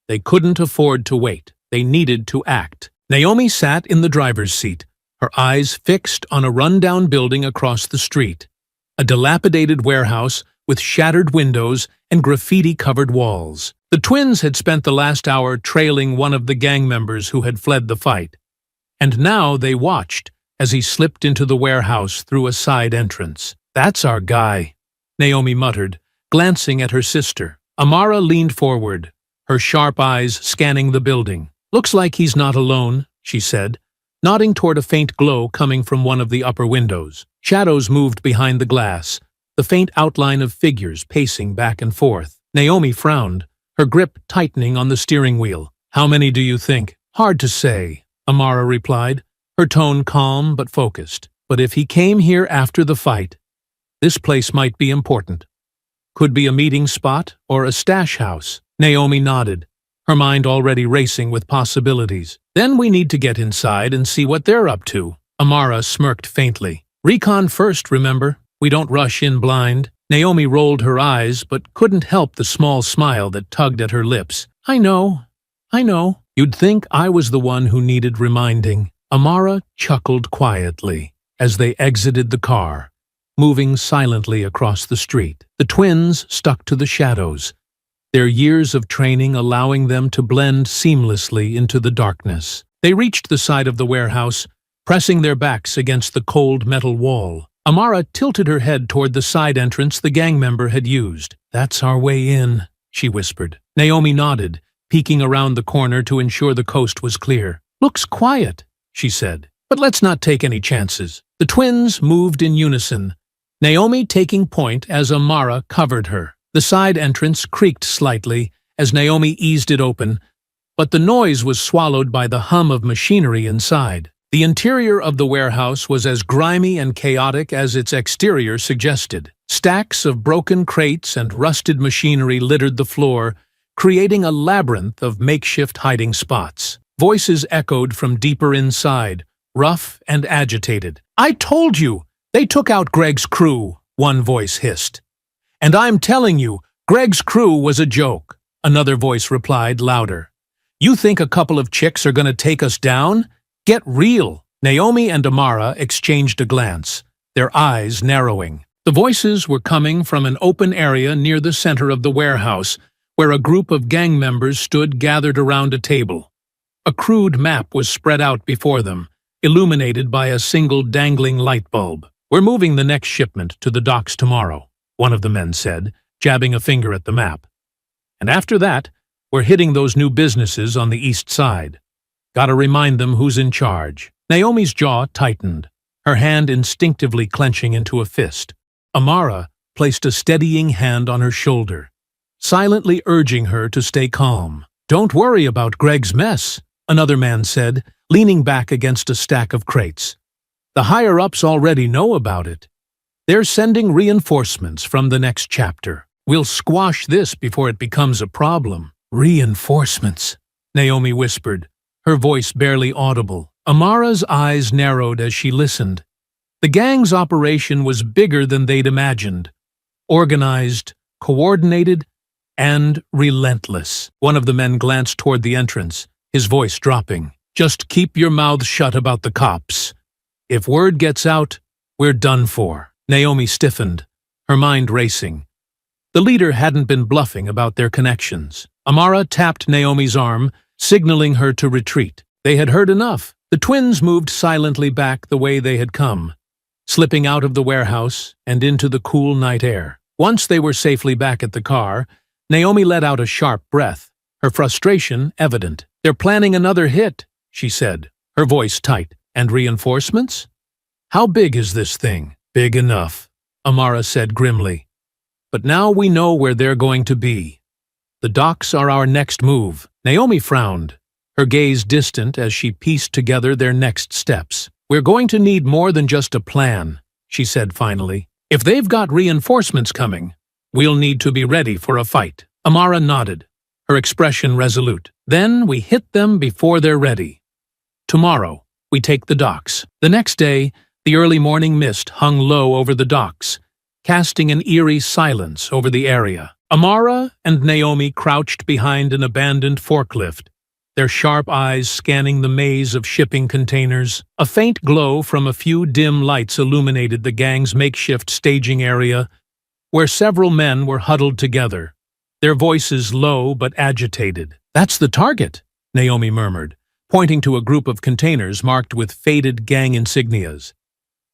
They couldn't afford to wait. They needed to act. Naomi sat in the driver's seat, her eyes fixed on a rundown building across the street. A dilapidated warehouse with shattered windows and graffiti-covered walls. The twins had spent the last hour trailing one of the gang members who had fled the fight. And now they watched as he slipped into the warehouse through a side entrance. That's our guy, Naomi muttered, glancing at her sister. Amara leaned forward, her sharp eyes scanning the building. Looks like he's not alone, she said, nodding toward a faint glow coming from one of the upper windows. Shadows moved behind the glass, the faint outline of figures pacing back and forth. Naomi frowned, her grip tightening on the steering wheel. How many do you think? Hard to say, Amara replied, her tone calm but focused. But if he came here after the fight, this place might be important. Could be a meeting spot or a stash house. Naomi nodded, her mind already racing with possibilities. Then we need to get inside and see what they're up to. Amara smirked faintly. Recon first, remember? We don't rush in blind. Naomi rolled her eyes but couldn't help the small smile that tugged at her lips. I know. You'd think I was the one who needed reminding. Amara chuckled quietly as they exited the car, moving silently across the street. The twins stuck to the shadows, their years of training allowing them to blend seamlessly into the darkness. They reached the side of the warehouse, pressing their backs against the cold metal wall. Amara tilted her head toward the side entrance the gang member had used. That's our way in, she whispered. Naomi nodded, peeking around the corner to ensure the coast was clear. Looks quiet, she said, but let's not take any chances. The twins moved in unison, Naomi taking point as Amara covered her. The side entrance creaked slightly as Naomi eased it open, but the noise was swallowed by the hum of machinery inside. The interior of the warehouse was as grimy and chaotic as its exterior suggested. Stacks of broken crates and rusted machinery littered the floor, creating a labyrinth of makeshift hiding spots. Voices echoed from deeper inside, rough and agitated. I told you! They took out Greg's crew, one voice hissed. And I'm telling you, Greg's crew was a joke, another voice replied louder. You think a couple of chicks are gonna take us down? Get real! Naomi and Amara exchanged a glance, their eyes narrowing. The voices were coming from an open area near the center of the warehouse, where a group of gang members stood gathered around a table. A crude map was spread out before them, illuminated by a single dangling light bulb. We're moving the next shipment to the docks tomorrow, one of the men said, jabbing a finger at the map. And after that, we're hitting those new businesses on the east side. Gotta remind them who's in charge. Naomi's jaw tightened, her hand instinctively clenching into a fist. Amara placed a steadying hand on her shoulder, silently urging her to stay calm. Don't worry about Greg's mess, another man said, leaning back against a stack of crates. The higher-ups already know about it. They're sending reinforcements from the next chapter. We'll squash this before it becomes a problem. Reinforcements, Naomi whispered, her voice barely audible. Amara's eyes narrowed as she listened. The gang's operation was bigger than they'd imagined. Organized, coordinated, and relentless. One of the men glanced toward the entrance, his voice dropping. Just keep your mouth shut about the cops. If word gets out, we're done for. Naomi stiffened, her mind racing. The leader hadn't been bluffing about their connections. Amara tapped Naomi's arm, signaling her to retreat. They had heard enough. The twins moved silently back the way they had come, slipping out of the warehouse and into the cool night air. Once they were safely back at the car, Naomi let out a sharp breath, her frustration evident. "They're planning another hit," she said, her voice tight. "And reinforcements? How big is this thing?" "Big enough," Amara said grimly. "But now we know where they're going to be. The docks are our next move." Naomi frowned, her gaze distant as she pieced together their next steps. "We're going to need more than just a plan," she said finally. "If they've got reinforcements coming, we'll need to be ready for a fight." Amara nodded, her expression resolute. "Then we hit them before they're ready. Tomorrow, we take the docks." The next day, the early morning mist hung low over the docks, casting an eerie silence over the area. Amara and Naomi crouched behind an abandoned forklift, their sharp eyes scanning the maze of shipping containers. A faint glow from a few dim lights illuminated the gang's makeshift staging area, where several men were huddled together, their voices low but agitated. "That's the target," Naomi murmured, pointing to a group of containers marked with faded gang insignias.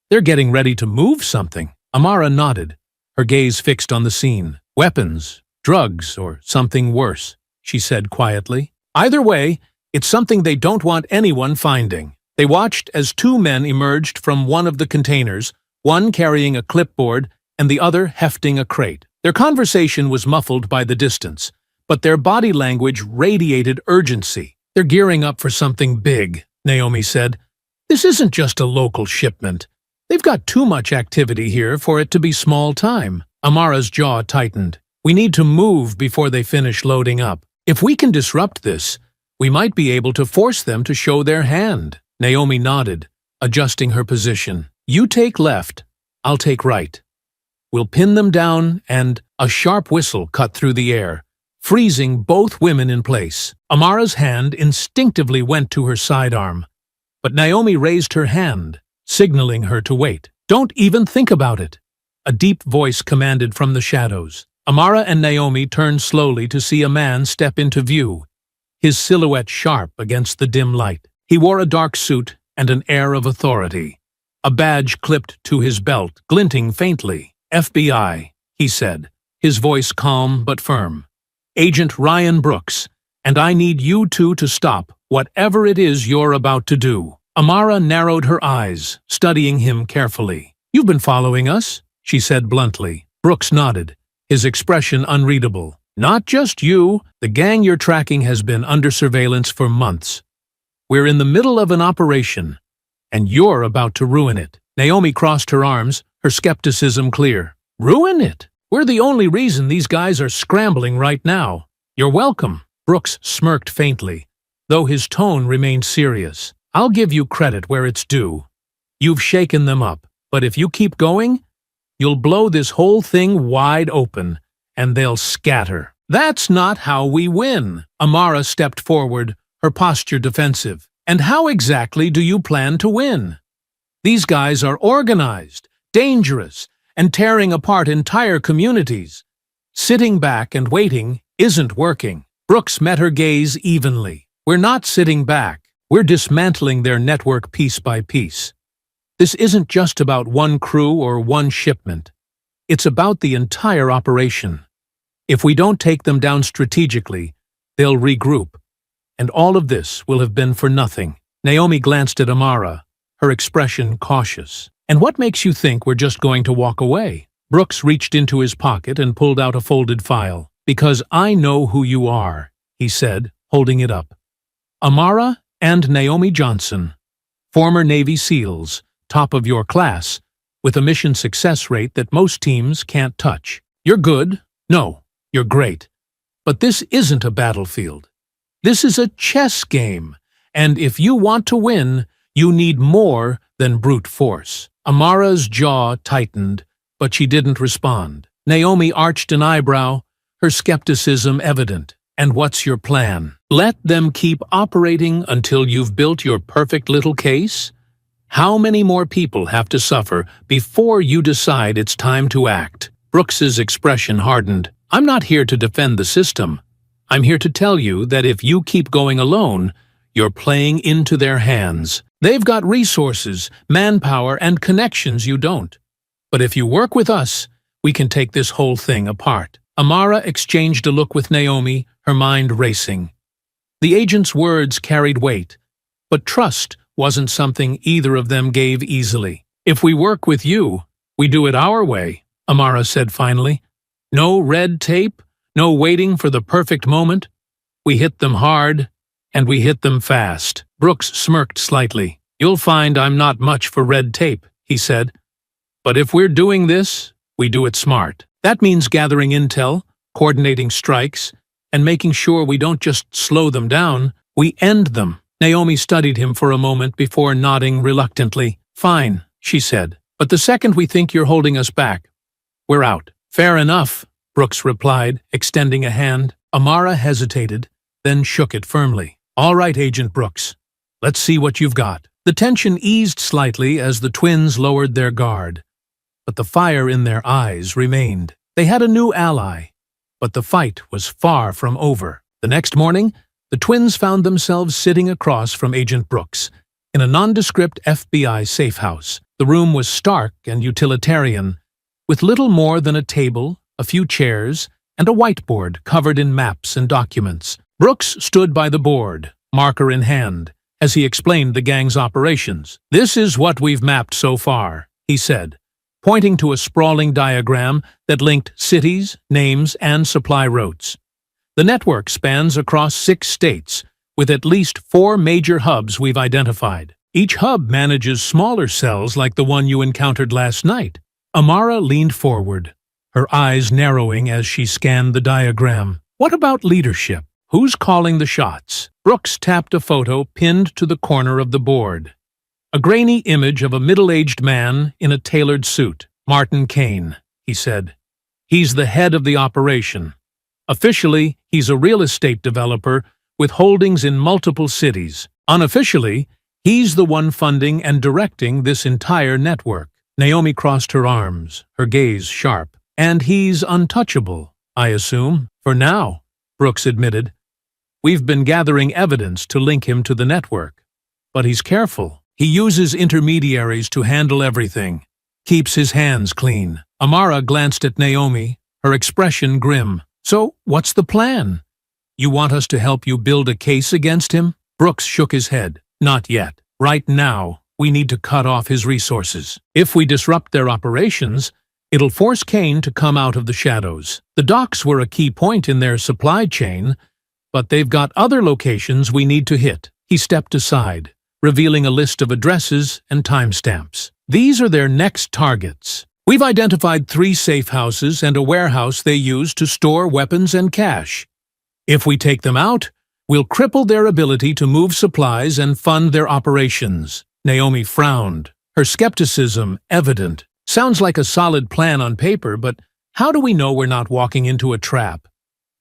"They're getting ready to move something." Amara nodded, her gaze fixed on the scene. "Weapons, drugs, or something worse," she said quietly. "Either way, it's something they don't want anyone finding." They watched as two men emerged from one of the containers, one carrying a clipboard and the other hefting a crate. Their conversation was muffled by the distance, but their body language radiated urgency. "They're gearing up for something big," Naomi said. "This isn't just a local shipment. They've got too much activity here for it to be small time." Amara's jaw tightened. "We need to move before they finish loading up. If we can disrupt this, we might be able to force them to show their hand." Naomi nodded, adjusting her position. "You take left, I'll take right. We'll pin them down," and a sharp whistle cut through the air, freezing both women in place. Amara's hand instinctively went to her sidearm, but Naomi raised her hand, signaling her to wait. "Don't even think about it," a deep voice commanded from the shadows. Amara and Naomi turned slowly to see a man step into view, his silhouette sharp against the dim light. He wore a dark suit and an air of authority, a badge clipped to his belt, glinting faintly. "FBI," he said, his voice calm but firm. "Agent Ryan Brooks, and I need you two to stop whatever it is you're about to do." Amara narrowed her eyes, studying him carefully. "You've been following us?" she said bluntly. Brooks nodded, his expression unreadable. "Not just you. The gang you're tracking has been under surveillance for months. We're in the middle of an operation, and you're about to ruin it." Naomi crossed her arms, her skepticism clear. "Ruin it? We're the only reason these guys are scrambling right now." "You're welcome." Brooks smirked faintly, though his tone remained serious. "I'll give you credit where it's due. You've shaken them up, but if you keep going, you'll blow this whole thing wide open, and they'll scatter." "That's not how we win." Amara stepped forward, her posture defensive. "And how exactly do you plan to win? These guys are organized, dangerous, and tearing apart entire communities. Sitting back and waiting isn't working." Brooks met her gaze evenly. "We're not sitting back. We're dismantling their network piece by piece. This isn't just about one crew or one shipment. It's about the entire operation. If we don't take them down strategically, they'll regroup, and all of this will have been for nothing." Naomi glanced at Amara, her expression cautious. "And what makes you think we're just going to walk away?" Brooks reached into his pocket and pulled out a folded file. "Because I know who you are," he said, holding it up. "Amara and Naomi Johnson, former Navy SEALs, top of your class, with a mission success rate that most teams can't touch. You're good. No, you're great. But this isn't a battlefield. This is a chess game, and if you want to win, you need more than brute force." Amara's jaw tightened, but she didn't respond. Naomi arched an eyebrow, her skepticism evident. "And what's your plan? Let them keep operating until you've built your perfect little case? How many more people have to suffer before you decide it's time to act?" Brooks's expression hardened. "I'm not here to defend the system. I'm here to tell you that if you keep going alone, you're playing into their hands. They've got resources, manpower, and connections you don't. But if you work with us, we can take this whole thing apart. Amara exchanged a look with Naomi, her mind racing. The agent's words carried weight, but trust wasn't something either of them gave easily. If we work with you, we do it our way, Amara said finally. No red tape, no waiting for the perfect moment. We hit them hard, and we hit them fast. Brooks smirked slightly. You'll find I'm not much for red tape, he said. But if we're doing this, we do it smart. That means gathering intel, coordinating strikes, and making sure we don't just slow them down, we end them. Naomi studied him for a moment before nodding reluctantly. Fine, she said. But the second we think you're holding us back, we're out. Fair enough, Brooks replied, extending a hand. Amara hesitated, then shook it firmly. All right, Agent Brooks. Let's see what you've got. The tension eased slightly as the twins lowered their guard, but the fire in their eyes remained. They had a new ally, but the fight was far from over. The next morning, the twins found themselves sitting across from Agent Brooks in a nondescript FBI safe house. The room was stark and utilitarian, with little more than a table, a few chairs, and a whiteboard covered in maps and documents. Brooks stood by the board, marker in hand, as he explained the gang's operations. This is what we've mapped so far, he said, pointing to a sprawling diagram that linked cities, names, and supply routes. The network spans across 6 states, with at least 4 major hubs we've identified. Each hub manages smaller cells like the one you encountered last night. Amara leaned forward, her eyes narrowing as she scanned the diagram. What about leadership? Who's calling the shots? Brooks tapped a photo pinned to the corner of the board. A grainy image of a middle-aged man in a tailored suit. Martin Kane, he said. He's the head of the operation. Officially, he's a real estate developer with holdings in multiple cities. Unofficially, he's the one funding and directing this entire network. Naomi crossed her arms, her gaze sharp. And he's untouchable, I assume, for now, Brooks admitted. We've been gathering evidence to link him to the network. But he's careful. He uses intermediaries to handle everything. Keeps his hands clean. Amara glanced at Naomi, her expression grim. So, what's the plan? You want us to help you build a case against him? Brooks shook his head. Not yet. Right now, we need to cut off his resources. If we disrupt their operations, it'll force Kane to come out of the shadows. The docks were a key point in their supply chain, but they've got other locations we need to hit. He stepped aside, revealing a list of addresses and timestamps. These are their next targets. We've identified 3 safe houses and a warehouse they use to store weapons and cash. If we take them out, we'll cripple their ability to move supplies and fund their operations. Naomi frowned, her skepticism evident. Sounds like a solid plan on paper, but how do we know we're not walking into a trap?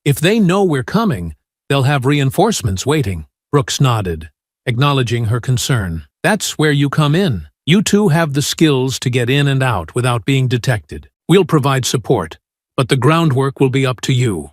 If they know we're coming, they'll have reinforcements waiting. Brooks nodded, acknowledging her concern. That's where you come in. You two have the skills to get in and out without being detected. We'll provide support, but the groundwork will be up to you.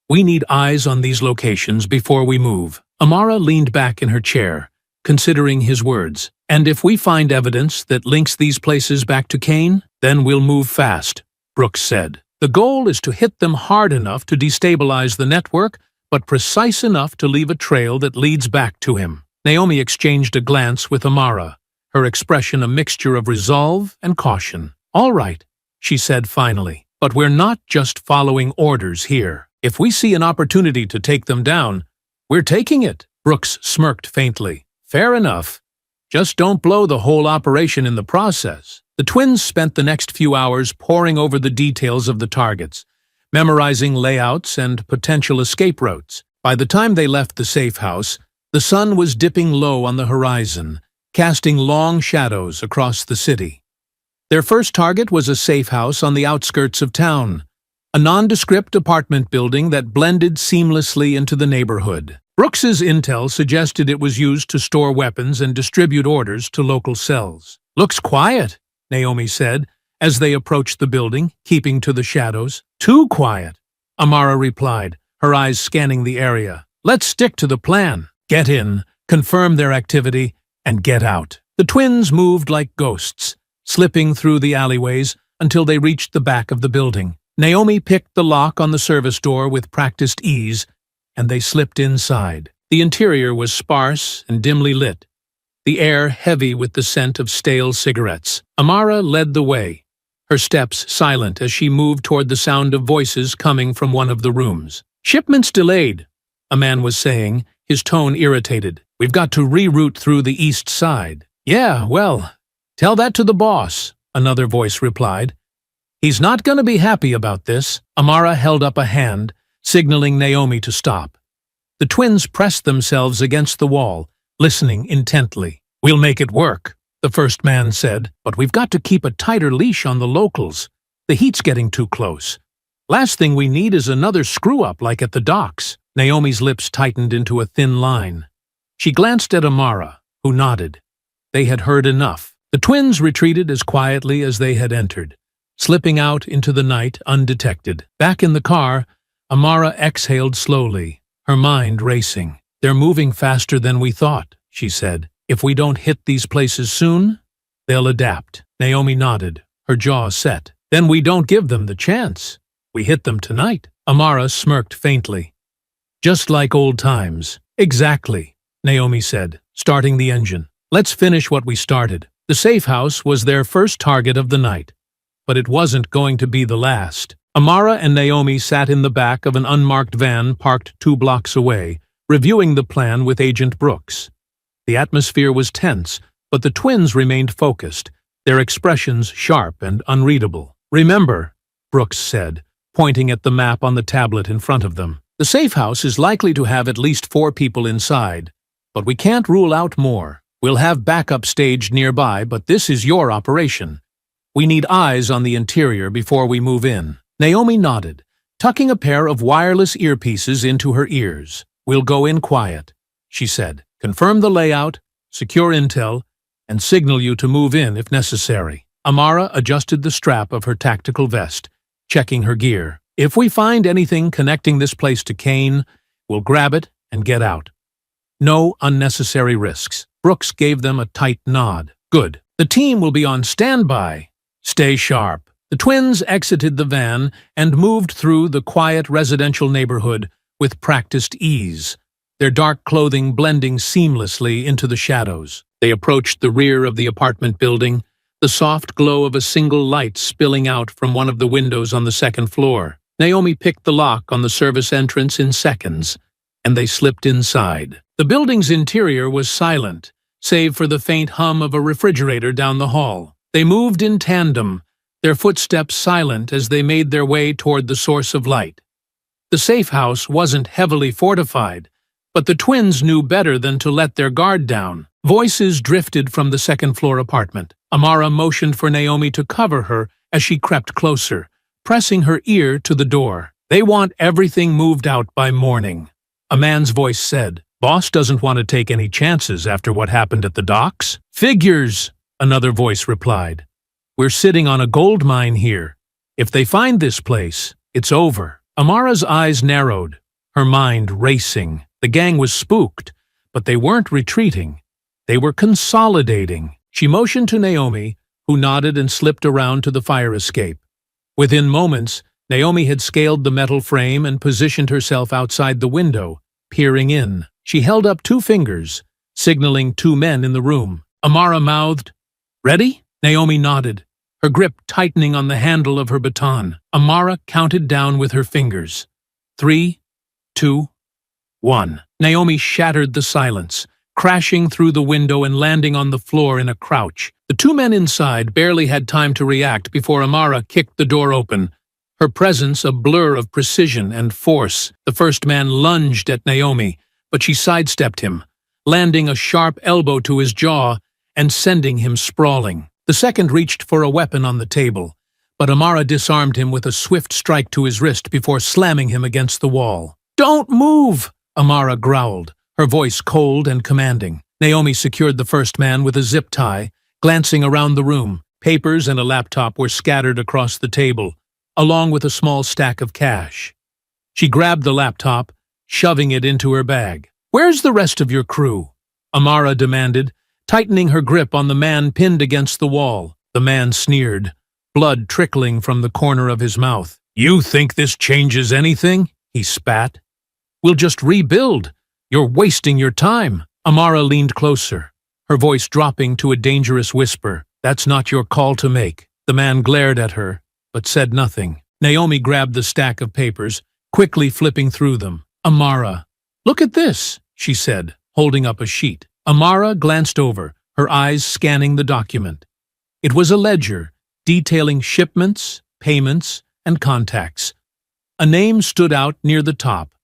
We need eyes on these locations before we move. Amara leaned back in her chair, considering his words. And if we find evidence that links these places back to Kane, then we'll move fast, Brooks said. The goal is to hit them hard enough to destabilize the network, but precise enough to leave a trail that leads back to him. Naomi exchanged a glance with Amara, her expression a mixture of resolve and caution. All right, she said finally, but we're not just following orders here. If we see an opportunity to take them down, we're taking it. Brooks smirked faintly. Fair enough. Just don't blow the whole operation in the process. The twins spent the next few hours poring over the details of the targets, memorizing layouts and potential escape routes. By the time they left the safe house, the sun was dipping low on the horizon, casting long shadows across the city. Their first target was a safe house on the outskirts of town, a nondescript apartment building that blended seamlessly into the neighborhood. Brooks's intel suggested it was used to store weapons and distribute orders to local cells. Looks quiet, Naomi said, as they approached the building, keeping to the shadows. Too quiet, Amara replied, her eyes scanning the area. Let's stick to the plan. Get in, confirm their activity, and get out. The twins moved like ghosts, slipping through the alleyways, until they reached the back of the building. Naomi picked the lock on the service door with practiced ease, and they slipped inside. The interior was sparse and dimly lit, the air heavy with the scent of stale cigarettes. Amara led the way, her steps silent as she moved toward the sound of voices coming from one of the rooms. "Shipment's delayed," a man was saying, his tone irritated. "We've got to reroute through the east side." "Yeah, well, tell that to the boss," another voice replied. "He's not going to be happy about this." Amara held up a hand, signaling Naomi to stop. The twins pressed themselves against the wall, listening intently. "We'll make it work," the first man said, "but we've got to keep a tighter leash on the locals. The heat's getting too close. Last thing we need is another screw-up like at the docks." Naomi's lips tightened into a thin line. She glanced at Amara, who nodded. They had heard enough. The twins retreated as quietly as they had entered, slipping out into the night undetected. Back in the car, Amara exhaled slowly, her mind racing. "They're moving faster than we thought," she said. "If we don't hit these places soon, they'll adapt." Naomi nodded, her jaw set. "Then we don't give them the chance. We hit them tonight." Amara smirked faintly. "Just like old times." "Exactly," Naomi said, starting the engine. "Let's finish what we started." The safe house was their first target of the night, but it wasn't going to be the last. Amara and Naomi sat in the back of an unmarked van parked 2 blocks away, reviewing the plan with Agent Brooks. The atmosphere was tense, but the twins remained focused, their expressions sharp and unreadable. "Remember," Brooks said, pointing at the map on the tablet in front of them, "the safe house is likely to have at least 4 people inside, but we can't rule out more. We'll have backup staged nearby, but this is your operation. We need eyes on the interior before we move in." Naomi nodded, tucking a pair of wireless earpieces into her ears. "We'll go in quiet," she said. "Confirm the layout, secure intel, and signal you to move in if necessary." Amara adjusted the strap of her tactical vest, checking her gear. "If we find anything connecting this place to Kane, we'll grab it and get out. No unnecessary risks." Brooks gave them a tight nod. "Good. The team will be on standby. Stay sharp." The twins exited the van and moved through the quiet residential neighborhood with practiced ease, their dark clothing blending seamlessly into the shadows. They approached the rear of the apartment building, the soft glow of a single light spilling out from one of the windows on the second floor. Naomi picked the lock on the service entrance in seconds, and they slipped inside. The building's interior was silent, save for the faint hum of a refrigerator down the hall. They moved in tandem, their footsteps silent as they made their way toward the source of light. The safe house wasn't heavily fortified, but the twins knew better than to let their guard down. Voices drifted from the second-floor apartment. Amara motioned for Naomi to cover her as she crept closer, pressing her ear to the door. "They want everything moved out by morning," a man's voice said. "Boss doesn't want to take any chances after what happened at the docks." "Figures," another voice replied. "We're sitting on a gold mine here. If they find this place, it's over." Amara's eyes narrowed, her mind racing. The gang was spooked, but they weren't retreating. They were consolidating. She motioned to Naomi, who nodded and slipped around to the fire escape. Within moments, Naomi had scaled the metal frame and positioned herself outside the window, peering in. She held up 2 fingers, signaling 2 men in the room. Amara mouthed, "Ready?" Naomi nodded, her grip tightening on the handle of her baton. Amara counted down with her fingers. 3, 2, 1. Naomi shattered the silence, crashing through the window and landing on the floor in a crouch. The 2 men inside barely had time to react before Amara kicked the door open, her presence a blur of precision and force. The first man lunged at Naomi, but she sidestepped him, landing a sharp elbow to his jaw and sending him sprawling. The second reached for a weapon on the table, but Amara disarmed him with a swift strike to his wrist before slamming him against the wall. "Don't move!" Amara growled, her voice cold and commanding. Naomi secured the first man with a zip tie, glancing around the room. Papers and a laptop were scattered across the table, along with a small stack of cash. She grabbed the laptop, shoving it into her bag. "Where's the rest of your crew?" Amara demanded, tightening her grip on the man pinned against the wall. The man sneered. blood trickling from the corner of his mouth. "You think this changes anything?" he spat. "We'll just rebuild. You're wasting your time." Amara leaned closer, her voice dropping to a dangerous whisper. "That's not your call to make." The man glared at her, but said nothing. Naomi grabbed the stack of papers, quickly flipping through them. "Amara, look at this," she said, holding up a sheet. Amara glanced over, her eyes scanning the document. It was a ledger, detailing shipments, payments, and contacts. A name stood out near the top.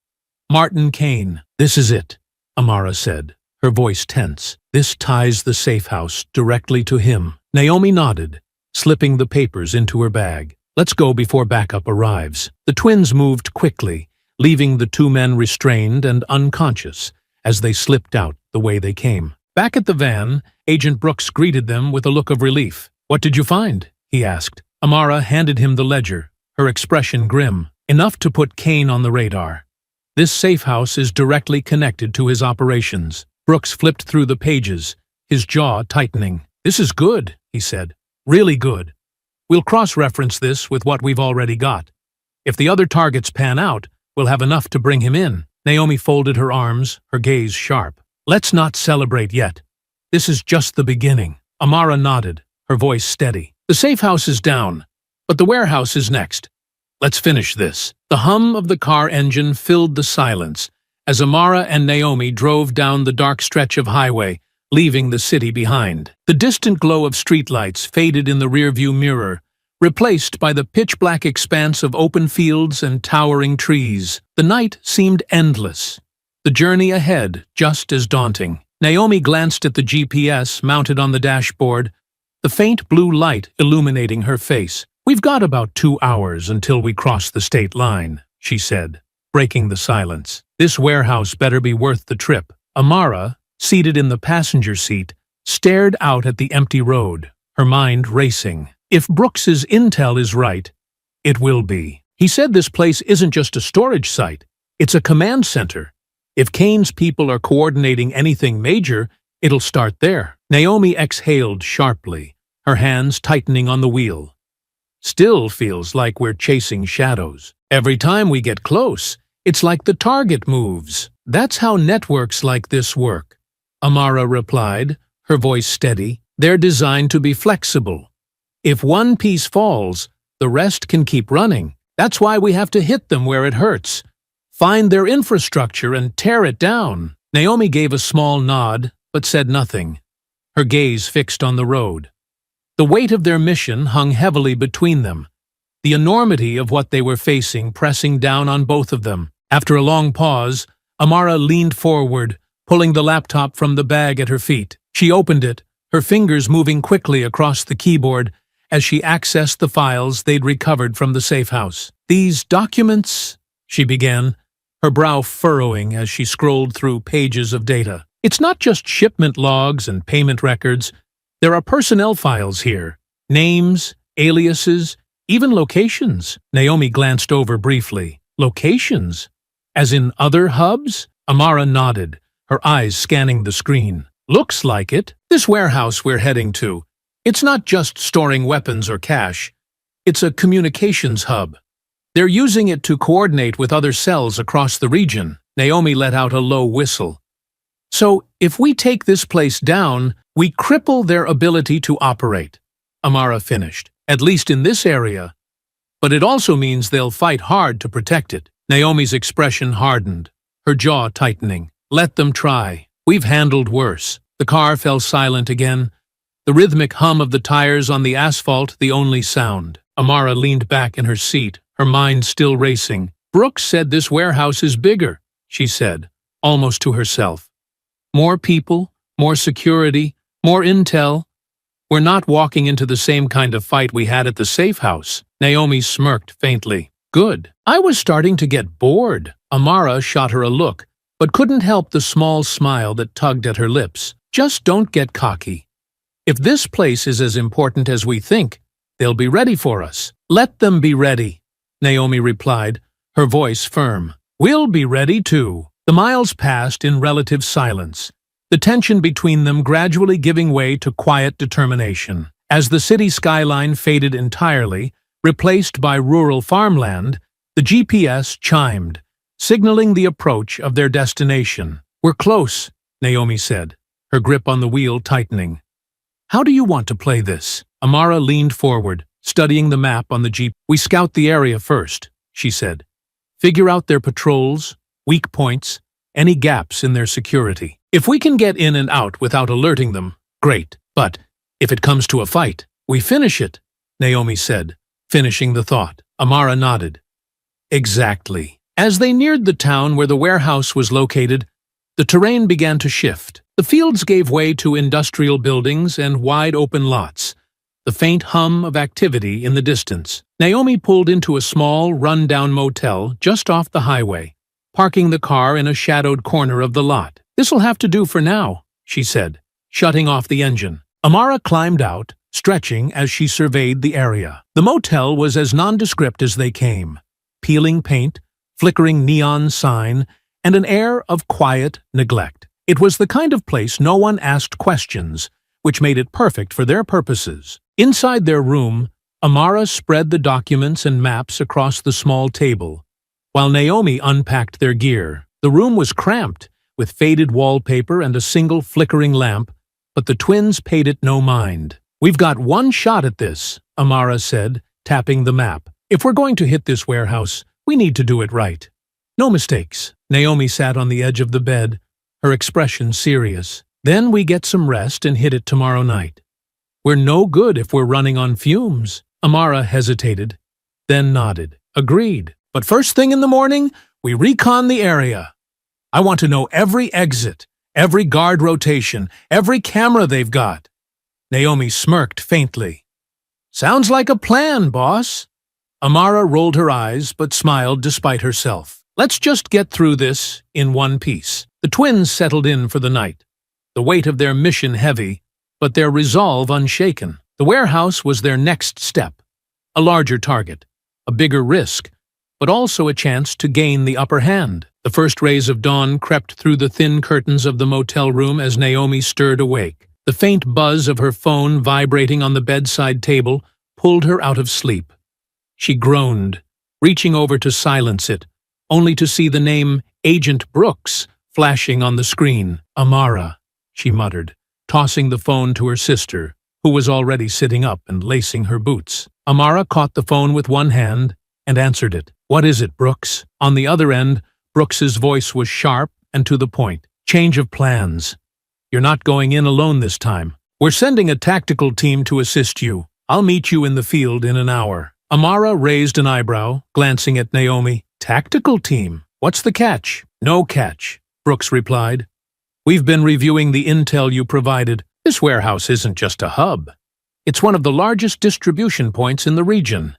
Martin Kane. "This is it," Amara said, her voice tense. "This ties the safe house directly to him." Naomi nodded, slipping the papers into her bag. "Let's go before backup arrives." The twins moved quickly, leaving the two men restrained and unconscious as they slipped out the way they came. Back at the van, Agent Brooks greeted them with a look of relief. "What did you find?" he asked. Amara handed him the ledger, her expression grim. "Enough to put Kane on the radar. This safe house is directly connected to his operations." Brooks flipped through the pages, his jaw tightening. "This is good," he said. "Really good. We'll cross-reference this with what we've already got. If the other targets pan out, we'll have enough to bring him in." Naomi folded her arms, her gaze sharp. "Let's not celebrate yet. This is just the beginning." Amara nodded, her voice steady. "The safe house is down, but the warehouse is next. Let's finish this." The hum of the car engine filled the silence as Amara and Naomi drove down the dark stretch of highway, leaving the city behind. The distant glow of streetlights faded in the rearview mirror, replaced by the pitch-black expanse of open fields and towering trees. The night seemed endless, the journey ahead just as daunting. Naomi glanced at the GPS mounted on the dashboard, the faint blue light illuminating her face. "We've got about 2 hours until we cross the state line," she said, breaking the silence. "This warehouse better be worth the trip." Amara, seated in the passenger seat, stared out at the empty road, her mind racing. If Brooks's intel is right, it will be. He said this place isn't just a storage site, it's a command center. If Kane's people are coordinating anything major, it'll start there. Naomi exhaled sharply, her hands tightening on the wheel. "Still feels like we're chasing shadows. Every time we get close, it's like the target moves." "That's how networks like this work," Amara replied, her voice steady. "They're designed to be flexible. If one piece falls, the rest can keep running. That's why we have to hit them where it hurts. Find their infrastructure and tear it down." Naomi gave a small nod, but said nothing, her gaze fixed on the road. The weight of their mission hung heavily between them, the enormity of what they were facing pressing down on both of them. After a long pause, Amara leaned forward, pulling the laptop from the bag at her feet. She opened it, her fingers moving quickly across the keyboard as she accessed the files they'd recovered from the safe house. "These documents," she began, her brow furrowing as she scrolled through pages of data. "It's not just shipment logs and payment records. There are personnel files here. Names, aliases, even locations." Naomi glanced over briefly. "Locations? As in other hubs?" Amara nodded, her eyes scanning the screen. "Looks like it. This warehouse we're heading to, it's not just storing weapons or cash. It's a communications hub. They're using it to coordinate with other cells across the region." Naomi let out a low whistle. "So, if we take this place down, we cripple their ability to operate," Amara finished. "At least in this area. But it also means they'll fight hard to protect it." Naomi's expression hardened, her jaw tightening. "Let them try. We've handled worse." The car fell silent again, the rhythmic hum of the tires on the asphalt the only sound. Amara leaned back in her seat, her mind still racing. "Brooks said this warehouse is bigger," she said, almost to herself. "More people, more security, more intel. We're not walking into the same kind of fight we had at the safe house." Naomi smirked faintly. "Good. I was starting to get bored." Amara shot her a look, but couldn't help the small smile that tugged at her lips. "Just don't get cocky. If this place is as important as we think, they'll be ready for us." "Let them be ready," Naomi replied, her voice firm. "We'll be ready too." The miles passed in relative silence, the tension between them gradually giving way to quiet determination. As the city skyline faded entirely, replaced by rural farmland, the GPS chimed, signaling the approach of their destination. "We're close," Naomi said, her grip on the wheel tightening. "How do you want to play this?" Amara leaned forward, studying the map on the Jeep. "We scout the area first," she said. "Figure out their patrols, weak points, any gaps in their security. If we can get in and out without alerting them, great. But if it comes to a fight, we finish it," Naomi said, finishing the thought. Amara nodded. "Exactly." As they neared the town where the warehouse was located, the terrain began to shift. The fields gave way to industrial buildings and wide-open lots, the faint hum of activity in the distance. Naomi pulled into a small, run-down motel just off the highway, parking the car in a shadowed corner of the lot. "This'll have to do for now," she said, shutting off the engine. Amara climbed out, stretching as she surveyed the area. The motel was as nondescript as they came. Peeling paint, flickering neon sign, and an air of quiet neglect. It was the kind of place no one asked questions, which made it perfect for their purposes. Inside their room, Amara spread the documents and maps across the small table, while Naomi unpacked their gear. The room was cramped, with faded wallpaper and a single flickering lamp, but the twins paid it no mind. "We've got one shot at this," Amara said, tapping the map. "If we're going to hit this warehouse, we need to do it right. No mistakes." Naomi sat on the edge of the bed, her expression serious. "Then we get some rest and hit it tomorrow night. We're no good if we're running on fumes." Amara hesitated, then nodded. "Agreed. But first thing in the morning, we recon the area. I want to know every exit, every guard rotation, every camera they've got." Naomi smirked faintly. "Sounds like a plan, boss." Amara rolled her eyes but smiled despite herself. "Let's just get through this in one piece." The twins settled in for the night, the weight of their mission heavy, but their resolve unshaken. The warehouse was their next step, a larger target, a bigger risk, but also a chance to gain the upper hand. The first rays of dawn crept through the thin curtains of the motel room as Naomi stirred awake. The faint buzz of her phone vibrating on the bedside table pulled her out of sleep. She groaned, reaching over to silence it, only to see the name Agent Brooks flashing on the screen. "Amara," she muttered, tossing the phone to her sister, who was already sitting up and lacing her boots. Amara caught the phone with one hand and answered it. "What is it, Brooks?" On the other end, Brooks's voice was sharp and to the point. "Change of plans. You're not going in alone this time. We're sending a tactical team to assist you. I'll meet you in the field in an hour." Amara raised an eyebrow, glancing at Naomi. "Tactical team? What's the catch?" "No catch," Brooks replied. "We've been reviewing the intel you provided. This warehouse isn't just a hub. It's one of the largest distribution points in the region.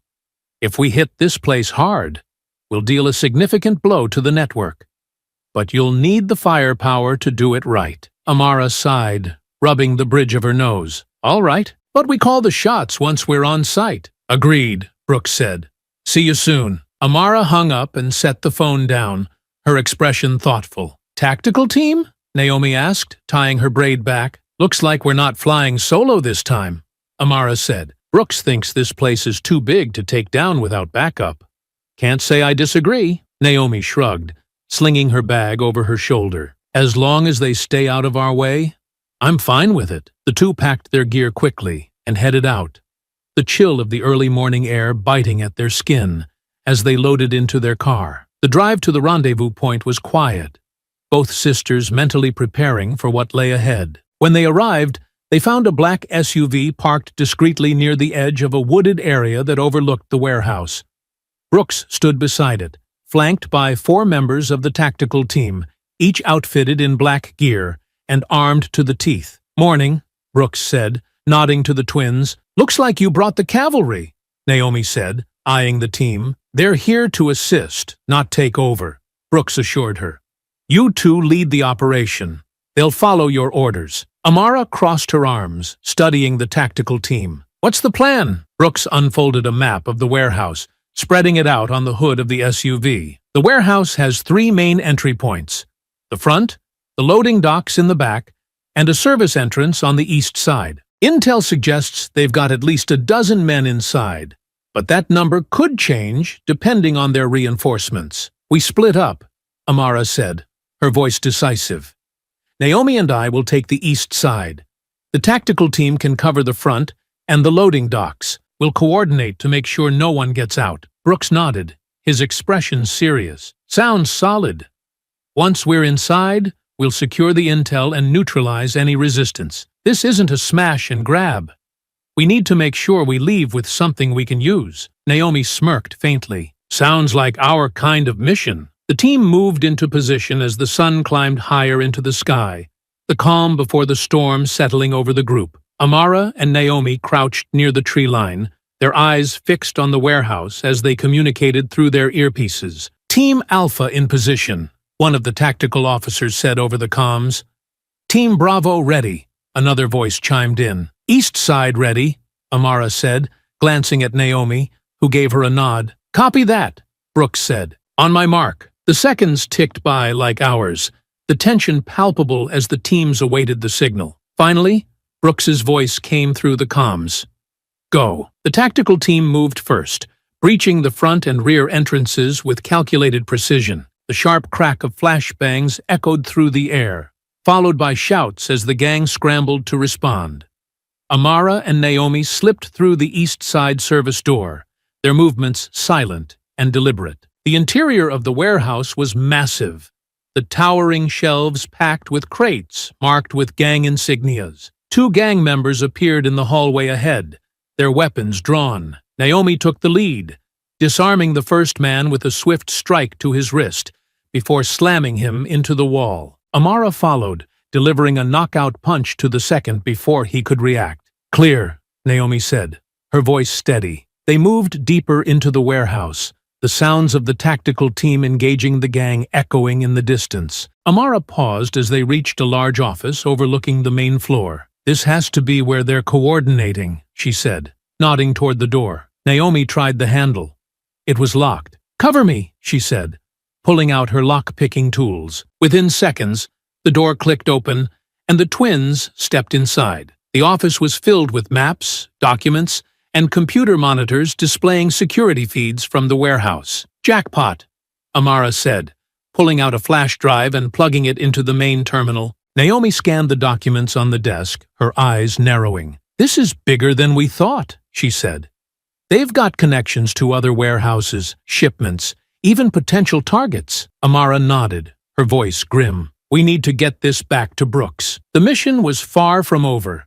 If we hit this place hard, we'll deal a significant blow to the network. But you'll need the firepower to do it right." Amara sighed, rubbing the bridge of her nose. "All right, but we call the shots once we're on site." "Agreed," Brooks said. "See you soon." Amara hung up and set the phone down, her expression thoughtful. "Tactical team?" Naomi asked, tying her braid back. "Looks like we're not flying solo this time," Amara said. "Brooks thinks this place is too big to take down without backup." "Can't say I disagree," Naomi shrugged, slinging her bag over her shoulder. "As long as they stay out of our way, I'm fine with it." The two packed their gear quickly and headed out, the chill of the early morning air biting at their skin as they loaded into their car. The drive to the rendezvous point was quiet, both sisters mentally preparing for what lay ahead. When they arrived, they found a black SUV parked discreetly near the edge of a wooded area that overlooked the warehouse. Brooks stood beside it, flanked by 4 members of the tactical team, each outfitted in black gear and armed to the teeth. "Morning," Brooks said, nodding to the twins. "Looks like you brought the cavalry," Naomi said, eyeing the team. "They're here to assist, not take over," Brooks assured her. "You two lead the operation. They'll follow your orders." Amara crossed her arms, studying the tactical team. "What's the plan?" Brooks unfolded a map of the warehouse, spreading it out on the hood of the SUV. "The warehouse has 3 main entry points: the front, the loading docks in the back, and a service entrance on the east side. Intel suggests they've got at least a dozen men inside, but that number could change depending on their reinforcements. We split up, Amara said, her voice decisive. Naomi and I will take the east side. The tactical team can cover the front and the loading docks. We'll coordinate to make sure no one gets out. Brooks nodded, his expression serious. Sounds solid. Once we're inside, we'll secure the intel and neutralize any resistance. This isn't a smash and grab. We need to make sure we leave with something we can use. Naomi smirked faintly. Sounds like our kind of mission. The team moved into position as the sun climbed higher into the sky, the calm before the storm settling over the group. Amara and Naomi crouched near the tree line, their eyes fixed on the warehouse as they communicated through their earpieces. Team Alpha in position, one of the tactical officers said over the comms. Team Bravo ready, another voice chimed in. East side ready, Amara said, glancing at Naomi, who gave her a nod. Copy that, Brooks said. On my mark. The seconds ticked by like hours, the tension palpable as the teams awaited the signal. Finally, Brooks's voice came through the comms. Go. The tactical team moved first, breaching the front and rear entrances with calculated precision. The sharp crack of flashbangs echoed through the air, followed by shouts as the gang scrambled to respond. Amara and Naomi slipped through the east side service door, their movements silent and deliberate. The interior of the warehouse was massive, the towering shelves packed with crates marked with gang insignias. 2 gang members appeared in the hallway ahead, their weapons drawn. Naomi took the lead, disarming the first man with a swift strike to his wrist, before slamming him into the wall. Amara followed, delivering a knockout punch to the second before he could react. Clear, Naomi said, her voice steady. They moved deeper into the warehouse, the sounds of the tactical team engaging the gang echoing in the distance. Amara paused as they reached a large office overlooking the main floor. This has to be where they're coordinating, she said, nodding toward the door. Naomi tried the handle. It was locked. Cover me, she said, pulling out her lock-picking tools. Within seconds, the door clicked open, and the twins stepped inside. The office was filled with maps, documents, and computer monitors displaying security feeds from the warehouse. Jackpot, Amara said, pulling out a flash drive and plugging it into the main terminal. Naomi scanned the documents on the desk, her eyes narrowing. This is bigger than we thought, she said. They've got connections to other warehouses, shipments, even potential targets. Amara nodded, her voice grim. We need to get this back to Brooks. The mission was far from over.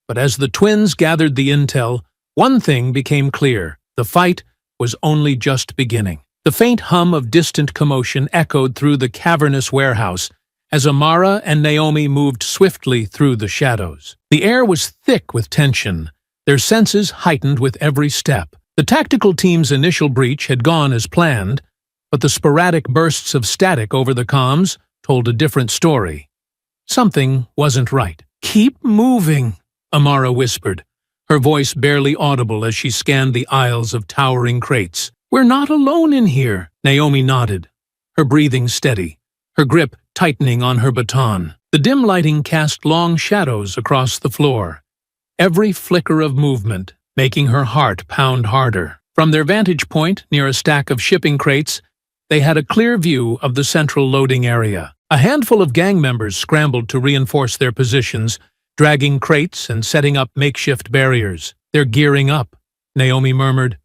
But as the twins gathered the intel, one thing became clear. The fight was only just beginning. The faint hum of distant commotion echoed through the cavernous warehouse as Amara and Naomi moved swiftly through the shadows. The air was thick with tension, their senses heightened with every step. The tactical team's initial breach had gone as planned, but the sporadic bursts of static over the comms told a different story. Something wasn't right. Keep moving, Amara whispered, her voice barely audible as she scanned the aisles of towering crates. We're not alone in here, Naomi nodded, her breathing steady, her grip tightening on her baton. The dim lighting cast long shadows across the floor, every flicker of movement making her heart pound harder. From their vantage point near a stack of shipping crates, they had a clear view of the central loading area. A handful of gang members scrambled to reinforce their positions, dragging crates and setting up makeshift barriers. They're gearing up, Naomi murmured.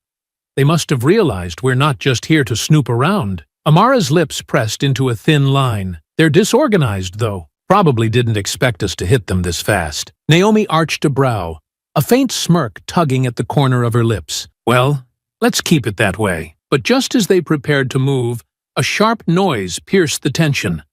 They must have realized we're not just here to snoop around. Amara's lips pressed into a thin line. They're disorganized, though. Probably didn't expect us to hit them this fast. Naomi arched a brow, a faint smirk tugging at the corner of her lips. Well, let's keep it that way. But just as they prepared to move, a sharp noise pierced the tension.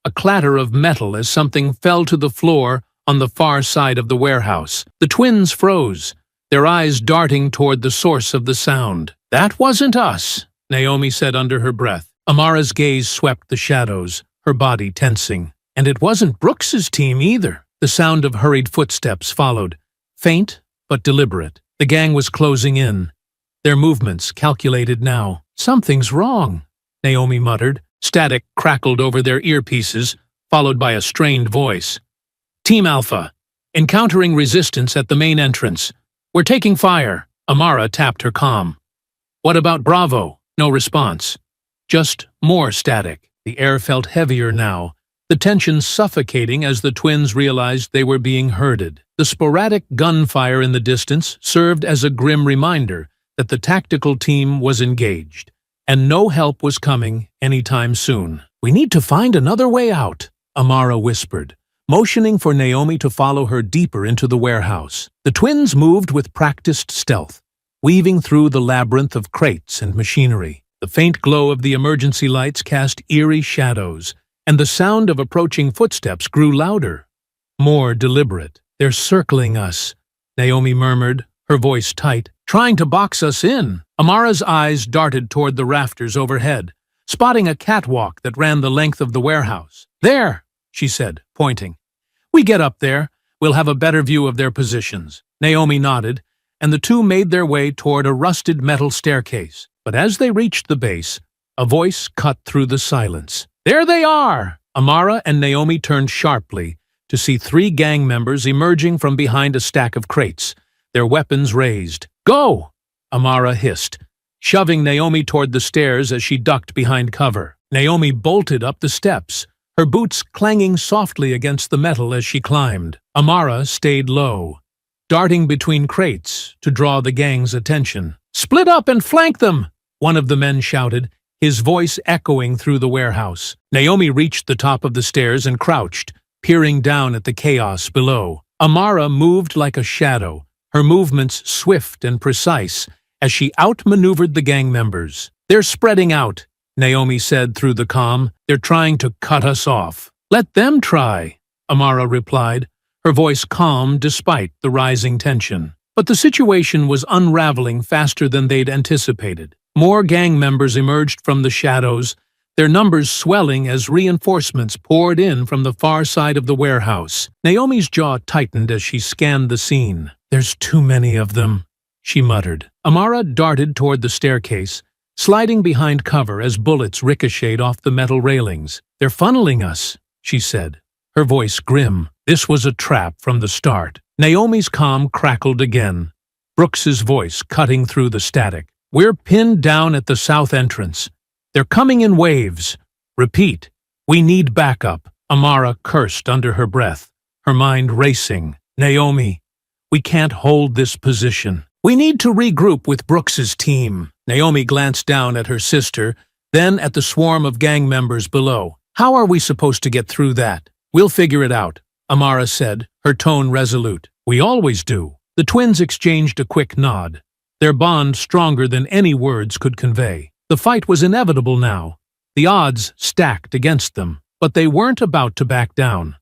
A clatter of metal as something fell to the floor on the far side of the warehouse. The twins froze, their eyes darting toward the source of the sound. That wasn't us, Naomi said under her breath. Amara's gaze swept the shadows, her body tensing. And it wasn't Brooks's team either. The sound of hurried footsteps followed, faint but deliberate. The gang was closing in, their movements calculated now. Something's wrong, Naomi muttered. Static crackled over their earpieces, followed by a strained voice. Team Alpha, Encountering resistance at the main entrance. We're taking fire. Amara tapped her comm. What about Bravo? No response. Just more static. The air felt heavier now, the tension suffocating as the twins realized they were being herded. The sporadic gunfire in the distance served as a grim reminder that the tactical team was engaged, and no help was coming anytime soon. We need to find another way out, Amara whispered, motioning for Naomi to follow her deeper into the warehouse. The twins moved with practiced stealth, weaving through the labyrinth of crates and machinery. The faint glow of the emergency lights cast eerie shadows, and the sound of approaching footsteps grew louder, more deliberate. They're circling us, Naomi murmured, her voice tight. Trying to box us in. Amara's eyes darted toward the rafters overhead, spotting a catwalk that ran the length of the warehouse. There, she said, pointing. We get up there, we'll have a better view of their positions. Naomi nodded, and the two made their way toward a rusted metal staircase. But as they reached the base, a voice cut through the silence. There they are! Amara and Naomi turned sharply to see 3 gang members emerging from behind a stack of crates, their weapons raised. Go! Amara hissed, shoving Naomi toward the stairs as she ducked behind cover. Naomi bolted up the steps, her boots clanging softly against the metal as she climbed. Amara stayed low, darting between crates to draw the gang's attention. Split up and flank them! One of the men shouted, his voice echoing through the warehouse. Naomi reached the top of the stairs and crouched, peering down at the chaos below. Amara moved like a shadow, her movements swift and precise, as she outmaneuvered the gang members. They're spreading out, Naomi said through the comm. They're trying to cut us off. Let them try, Amara replied, her voice calm despite the rising tension. But the situation was unraveling faster than they'd anticipated. More gang members emerged from the shadows, their numbers swelling as reinforcements poured in from the far side of the warehouse. Naomi's jaw tightened as she scanned the scene. There's too many of them, she muttered. Amara darted toward the staircase, sliding behind cover as bullets ricocheted off the metal railings. They're funneling us, she said, her voice grim. This was a trap from the start. Naomi's comm crackled again, Brooks's voice cutting through the static. We're pinned down at the south entrance. They're coming in waves. Repeat, we need backup. Amara cursed under her breath, her mind racing. Naomi, we can't hold this position. We need to regroup with Brooks's team. Naomi glanced down at her sister, then at the swarm of gang members below. How are we supposed to get through that? We'll figure it out, Amara said, her tone resolute. We always do. The twins exchanged a quick nod, their bond stronger than any words could convey. The fight was inevitable now, the odds stacked against them, but they weren't about to back down.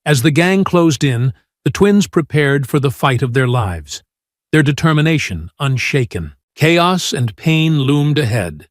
As the gang closed in, the twins prepared for the fight of their lives, their determination unshaken. Chaos and pain loomed ahead,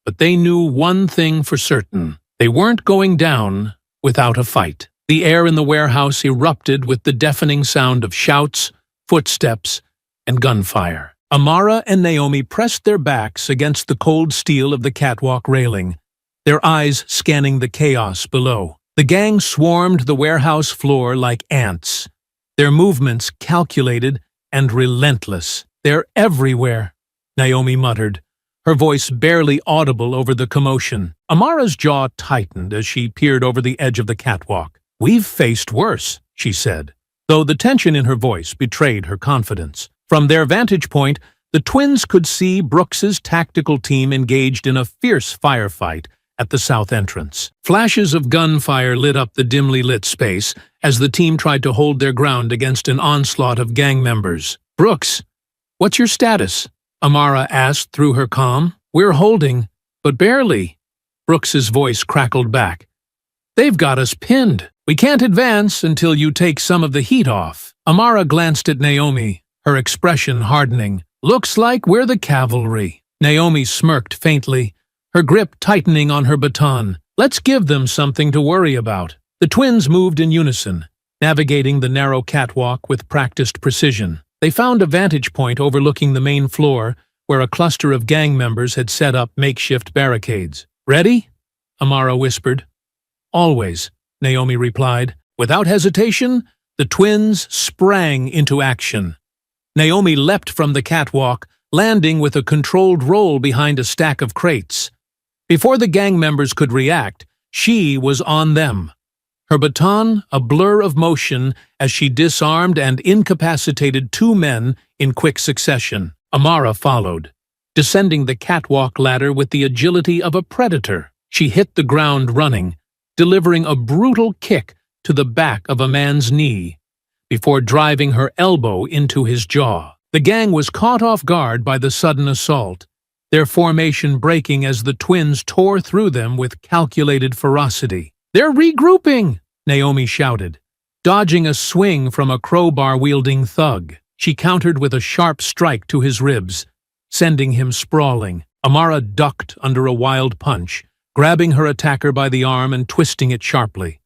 but they knew one thing for certain. They weren't going down without a fight. The air in the warehouse erupted with the deafening sound of shouts, footsteps, and gunfire. Amara and Naomi pressed their backs against the cold steel of the catwalk railing, their eyes scanning the chaos below. The gang swarmed the warehouse floor like ants, their movements calculated and relentless. They're everywhere, Naomi muttered, her voice barely audible over the commotion. Amara's jaw tightened as she peered over the edge of the catwalk. We've faced worse, she said, though the tension in her voice betrayed her confidence. From their vantage point, the twins could see Brooks's tactical team engaged in a fierce firefight at the south entrance. Flashes of gunfire lit up the dimly lit space as the team tried to hold their ground against an onslaught of gang members. Brooks, what's your status? Amara asked through her comm. We're holding, but barely. Brooks's voice crackled back. They've got us pinned. We can't advance until you take some of the heat off. Amara glanced at Naomi, her expression hardening. Looks like we're the cavalry. Naomi smirked faintly, her grip tightening on her baton. Let's give them something to worry about. The twins moved in unison, navigating the narrow catwalk with practiced precision. They found a vantage point overlooking the main floor, where a cluster of gang members had set up makeshift barricades. Ready? Amara whispered. Always, Naomi replied. Without hesitation, The twins sprang into action. Naomi leapt from the catwalk, landing with a controlled roll behind a stack of crates. Before the gang members could react, she was on them. Her baton a blur of motion as she disarmed and incapacitated 2 men in quick succession. Amara followed, descending the catwalk ladder with the agility of a predator. She hit the ground running, delivering a brutal kick to the back of a man's knee, before driving her elbow into his jaw. The gang was caught off guard by the sudden assault, their formation breaking as the twins tore through them with calculated ferocity. "They're regrouping!" Naomi shouted, dodging a swing from a crowbar-wielding thug. She countered with a sharp strike to his ribs, sending him sprawling. Amara ducked under a wild punch, grabbing her attacker by the arm and twisting it sharply.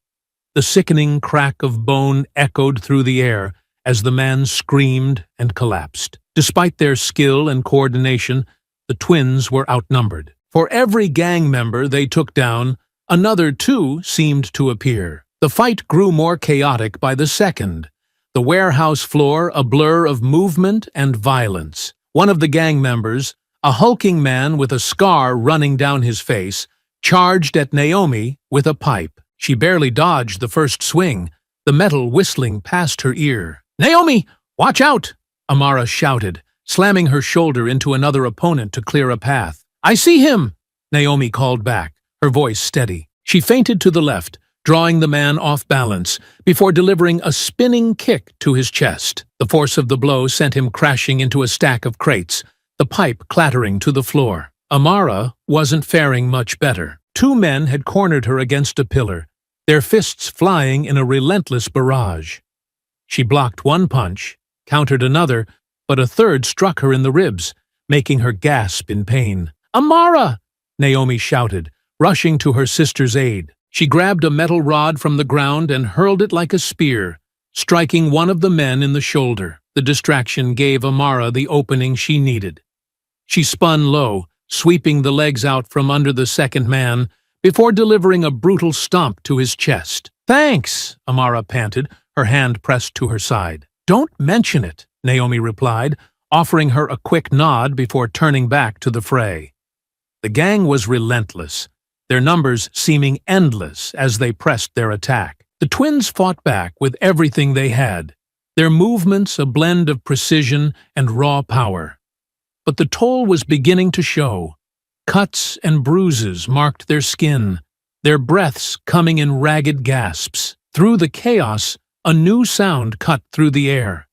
The sickening crack of bone echoed through the air as the man screamed and collapsed. Despite their skill and coordination, the twins were outnumbered. For every gang member they took down, another 2 seemed to appear. The fight grew more chaotic by the second, the warehouse floor a blur of movement and violence. One of the gang members, a hulking man with a scar running down his face, charged at Naomi with a pipe. She barely dodged the first swing, the metal whistling past her ear. "Naomi, watch out!" Amara shouted, slamming her shoulder into another opponent to clear a path. "I see him!" Naomi called back, her voice steady. She feinted to the left, drawing the man off balance, before delivering a spinning kick to his chest. The force of the blow sent him crashing into a stack of crates, the pipe clattering to the floor. Amara wasn't faring much better. 2 men had cornered her against a pillar, their fists flying in a relentless barrage. She blocked one punch, countered another, but a third struck her in the ribs, making her gasp in pain. "Amara!" Naomi shouted, rushing to her sister's aid. She grabbed a metal rod from the ground and hurled it like a spear, striking one of the men in the shoulder. The distraction gave Amara the opening she needed. She spun low, sweeping the legs out from under the second man, before delivering a brutal stomp to his chest. "Thanks," Amara panted, her hand pressed to her side. "Don't mention it," Naomi replied, offering her a quick nod before turning back to the fray. The gang was relentless, their numbers seeming endless as they pressed their attack. The twins fought back with everything they had, their movements a blend of precision and raw power. But the toll was beginning to show. Cuts and bruises marked their skin, their breaths coming in ragged gasps. Through the chaos, a new sound cut through the air,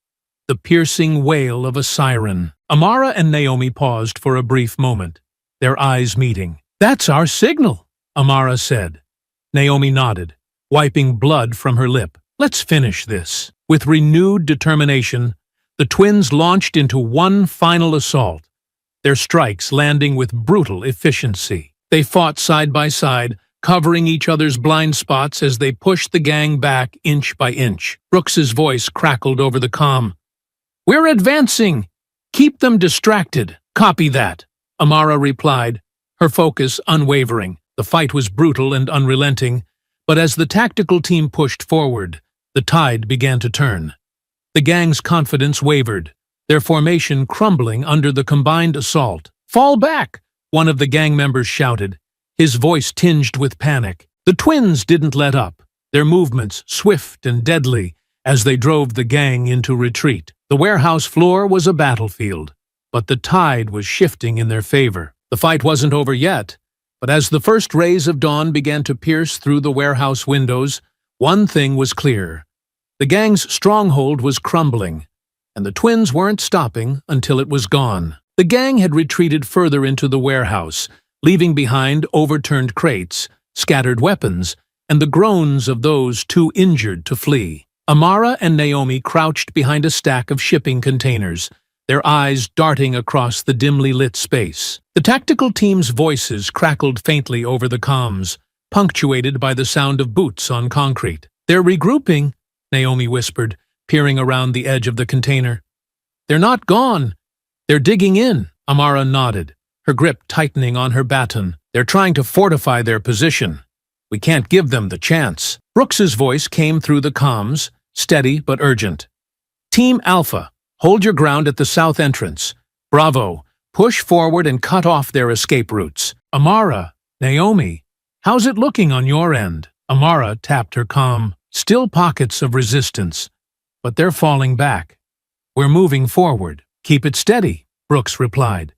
the piercing wail of a siren. Amara and Naomi paused for a brief moment, their eyes meeting. "That's our signal," Amara said. Naomi nodded, wiping blood from her lip. "Let's finish this." With renewed determination, the twins launched into one final assault, their strikes landing with brutal efficiency. They fought side by side, covering each other's blind spots as they pushed the gang back inch by inch. Brooks's voice crackled over the comm. "We're advancing! Keep them distracted." "Copy that," Amara replied, her focus unwavering. The fight was brutal and unrelenting, but as the tactical team pushed forward, the tide began to turn. The gang's confidence wavered, their formation crumbling under the combined assault. "Fall back!" one of the gang members shouted, his voice tinged with panic. The twins didn't let up, their movements swift and deadly as they drove the gang into retreat. The warehouse floor was a battlefield, but the tide was shifting in their favor. The fight wasn't over yet, but as the first rays of dawn began to pierce through the warehouse windows, one thing was clear. The gang's stronghold was crumbling, and the twins weren't stopping until it was gone. The gang had retreated further into the warehouse, leaving behind overturned crates, scattered weapons, and the groans of those too injured to flee. Amara and Naomi crouched behind a stack of shipping containers, their eyes darting across the dimly lit space. The tactical team's voices crackled faintly over the comms, punctuated by the sound of boots on concrete. "They're regrouping," Naomi whispered, peering around the edge of the container. "They're not gone. They're digging in." Amara nodded, her grip tightening on her baton. "They're trying to fortify their position. We can't give them the chance." Brooks's voice came through the comms, steady but urgent. Team Alpha, hold your ground at the south entrance. Bravo, push forward and cut off their escape routes. Amara, Naomi, how's it looking on your end? Amara tapped her comm. Still pockets of resistance, but they're falling back. We're moving forward. Keep it steady, Brooks replied.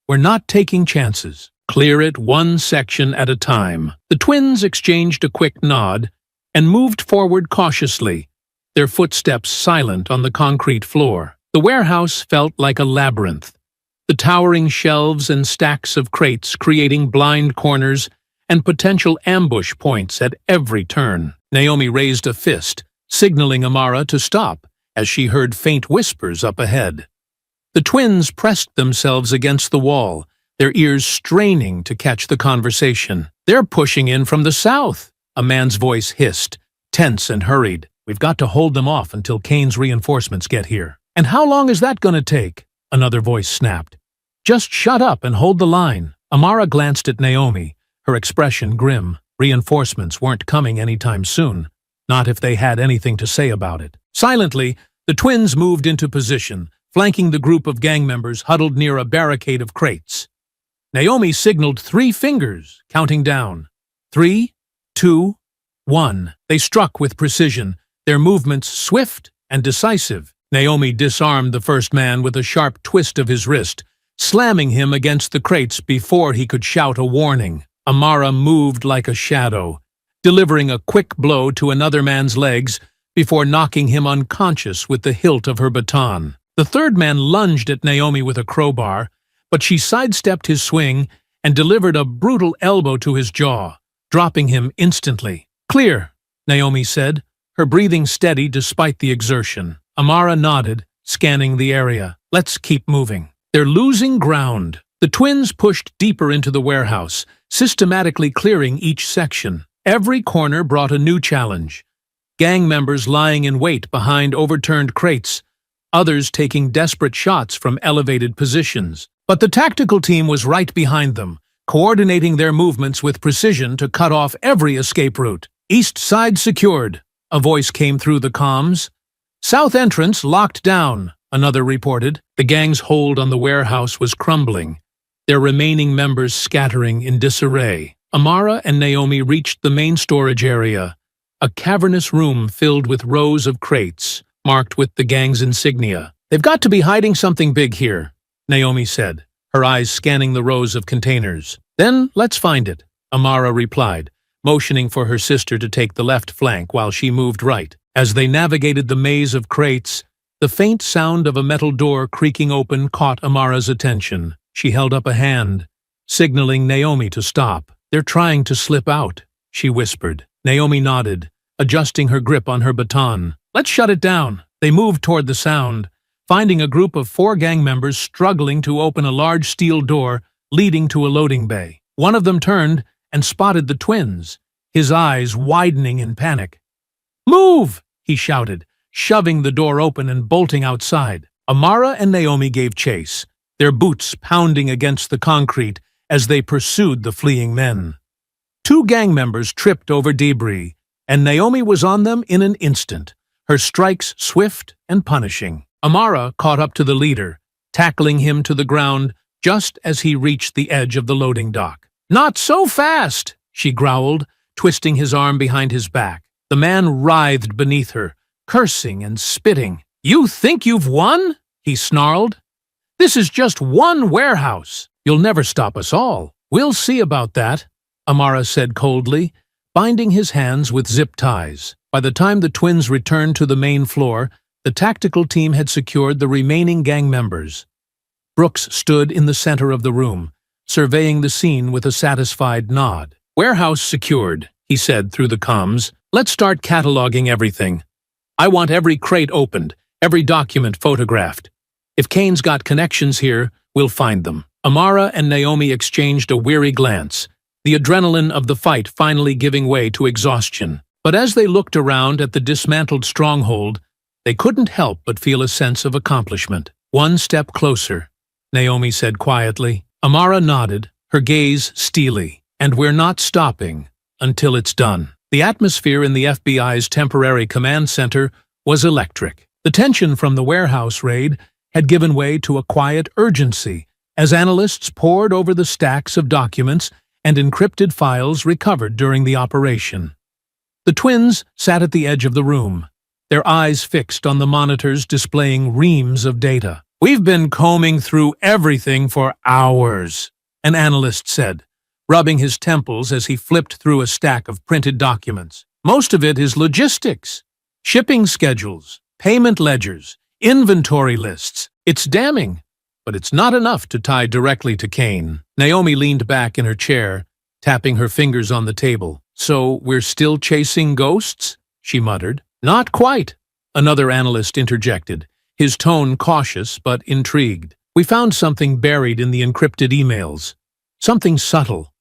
We're not taking chances. Clear it one section at a time. The twins exchanged a quick nod and moved forward cautiously, their footsteps silent on the concrete floor. The warehouse felt like a labyrinth, the towering shelves and stacks of crates creating blind corners and potential ambush points at every turn. Naomi raised a fist, signaling Amara to stop as she heard faint whispers up ahead. The twins pressed themselves against the wall, their ears straining to catch the conversation. They're pushing in from the south, a man's voice hissed, tense and hurried. We've got to hold them off until Kane's reinforcements get here. And how long is that going to take? Another voice snapped. Just shut up and hold the line. Amara glanced at Naomi, her expression grim. Reinforcements weren't coming anytime soon, not if they had anything to say about it. Silently, the twins moved into position, flanking the group of gang members huddled near a barricade of crates. Naomi signaled 3 fingers, counting down. 3, 2, 1. They struck with precision, their movements swift and decisive. Naomi disarmed the first man with a sharp twist of his wrist, slamming him against the crates before he could shout a warning. Amara moved like a shadow, delivering a quick blow to another man's legs before knocking him unconscious with the hilt of her baton. The third man lunged at Naomi with a crowbar, but she sidestepped his swing and delivered a brutal elbow to his jaw, dropping him instantly. Clear, Naomi said, her breathing steady despite the exertion. Amara nodded, scanning the area. Let's keep moving. They're losing ground. The twins pushed deeper into the warehouse, systematically clearing each section. Every corner brought a new challenge. Gang members lying in wait behind overturned crates, others taking desperate shots from elevated positions. But the tactical team was right behind them, coordinating their movements with precision to cut off every escape route. East side secured, a voice came through the comms. South entrance locked down, another reported. The gang's hold on the warehouse was crumbling, their remaining members scattering in disarray. Amara and Naomi reached the main storage area, a cavernous room filled with rows of crates, marked with the gang's insignia. They've got to be hiding something big here, Naomi said, her eyes scanning the rows of containers. Then let's find it, Amara replied, motioning for her sister to take the left flank while she moved right. As they navigated the maze of crates, the faint sound of a metal door creaking open caught Amara's attention. She held up a hand, signaling Naomi to stop. They're trying to slip out, she whispered. Naomi nodded, adjusting her grip on her baton. Let's shut it down. They moved toward the sound, finding a group of 4 gang members struggling to open a large steel door leading to a loading bay. One of them turned and spotted the twins, his eyes widening in panic. Move! He shouted, shoving the door open and bolting outside. Amara and Naomi gave chase, their boots pounding against the concrete as they pursued the fleeing men. 2 gang members tripped over debris, and Naomi was on them in an instant, her strikes swift and punishing. Amara caught up to the leader, tackling him to the ground just as he reached the edge of the loading dock. Not so fast, she growled, twisting his arm behind his back. The man writhed beneath her, cursing and spitting. You think you've won? He snarled. This is just one warehouse. You'll never stop us all. We'll see about that, Amara said coldly, binding his hands with zip ties. By the time the twins returned to the main floor, the tactical team had secured the remaining gang members. Brooks stood in the center of the room, surveying the scene with a satisfied nod. Warehouse secured, he said through the comms. Let's start cataloging everything. I want every crate opened, every document photographed. If Kane's got connections here, we'll find them. Amara and Naomi exchanged a weary glance, the adrenaline of the fight finally giving way to exhaustion. But as they looked around at the dismantled stronghold, they couldn't help but feel a sense of accomplishment. One step closer, Naomi said quietly. Amara nodded, her gaze steely. And we're not stopping until it's done. The atmosphere in the FBI's temporary command center was electric. The tension from the warehouse raid had given way to a quiet urgency as analysts pored over the stacks of documents and encrypted files recovered during the operation. The twins sat at the edge of the room, their eyes fixed on the monitors displaying reams of data. "We've been combing through everything for hours," an analyst said, rubbing his temples as he flipped through a stack of printed documents. "Most of it is logistics, shipping schedules, payment ledgers, inventory lists. It's damning, but it's not enough to tie directly to Kane." Naomi leaned back in her chair, tapping her fingers on the table. "So we're still chasing ghosts?" she muttered. "Not quite," another analyst interjected, his tone cautious but intrigued. "We found something buried in the encrypted emails. Something subtle.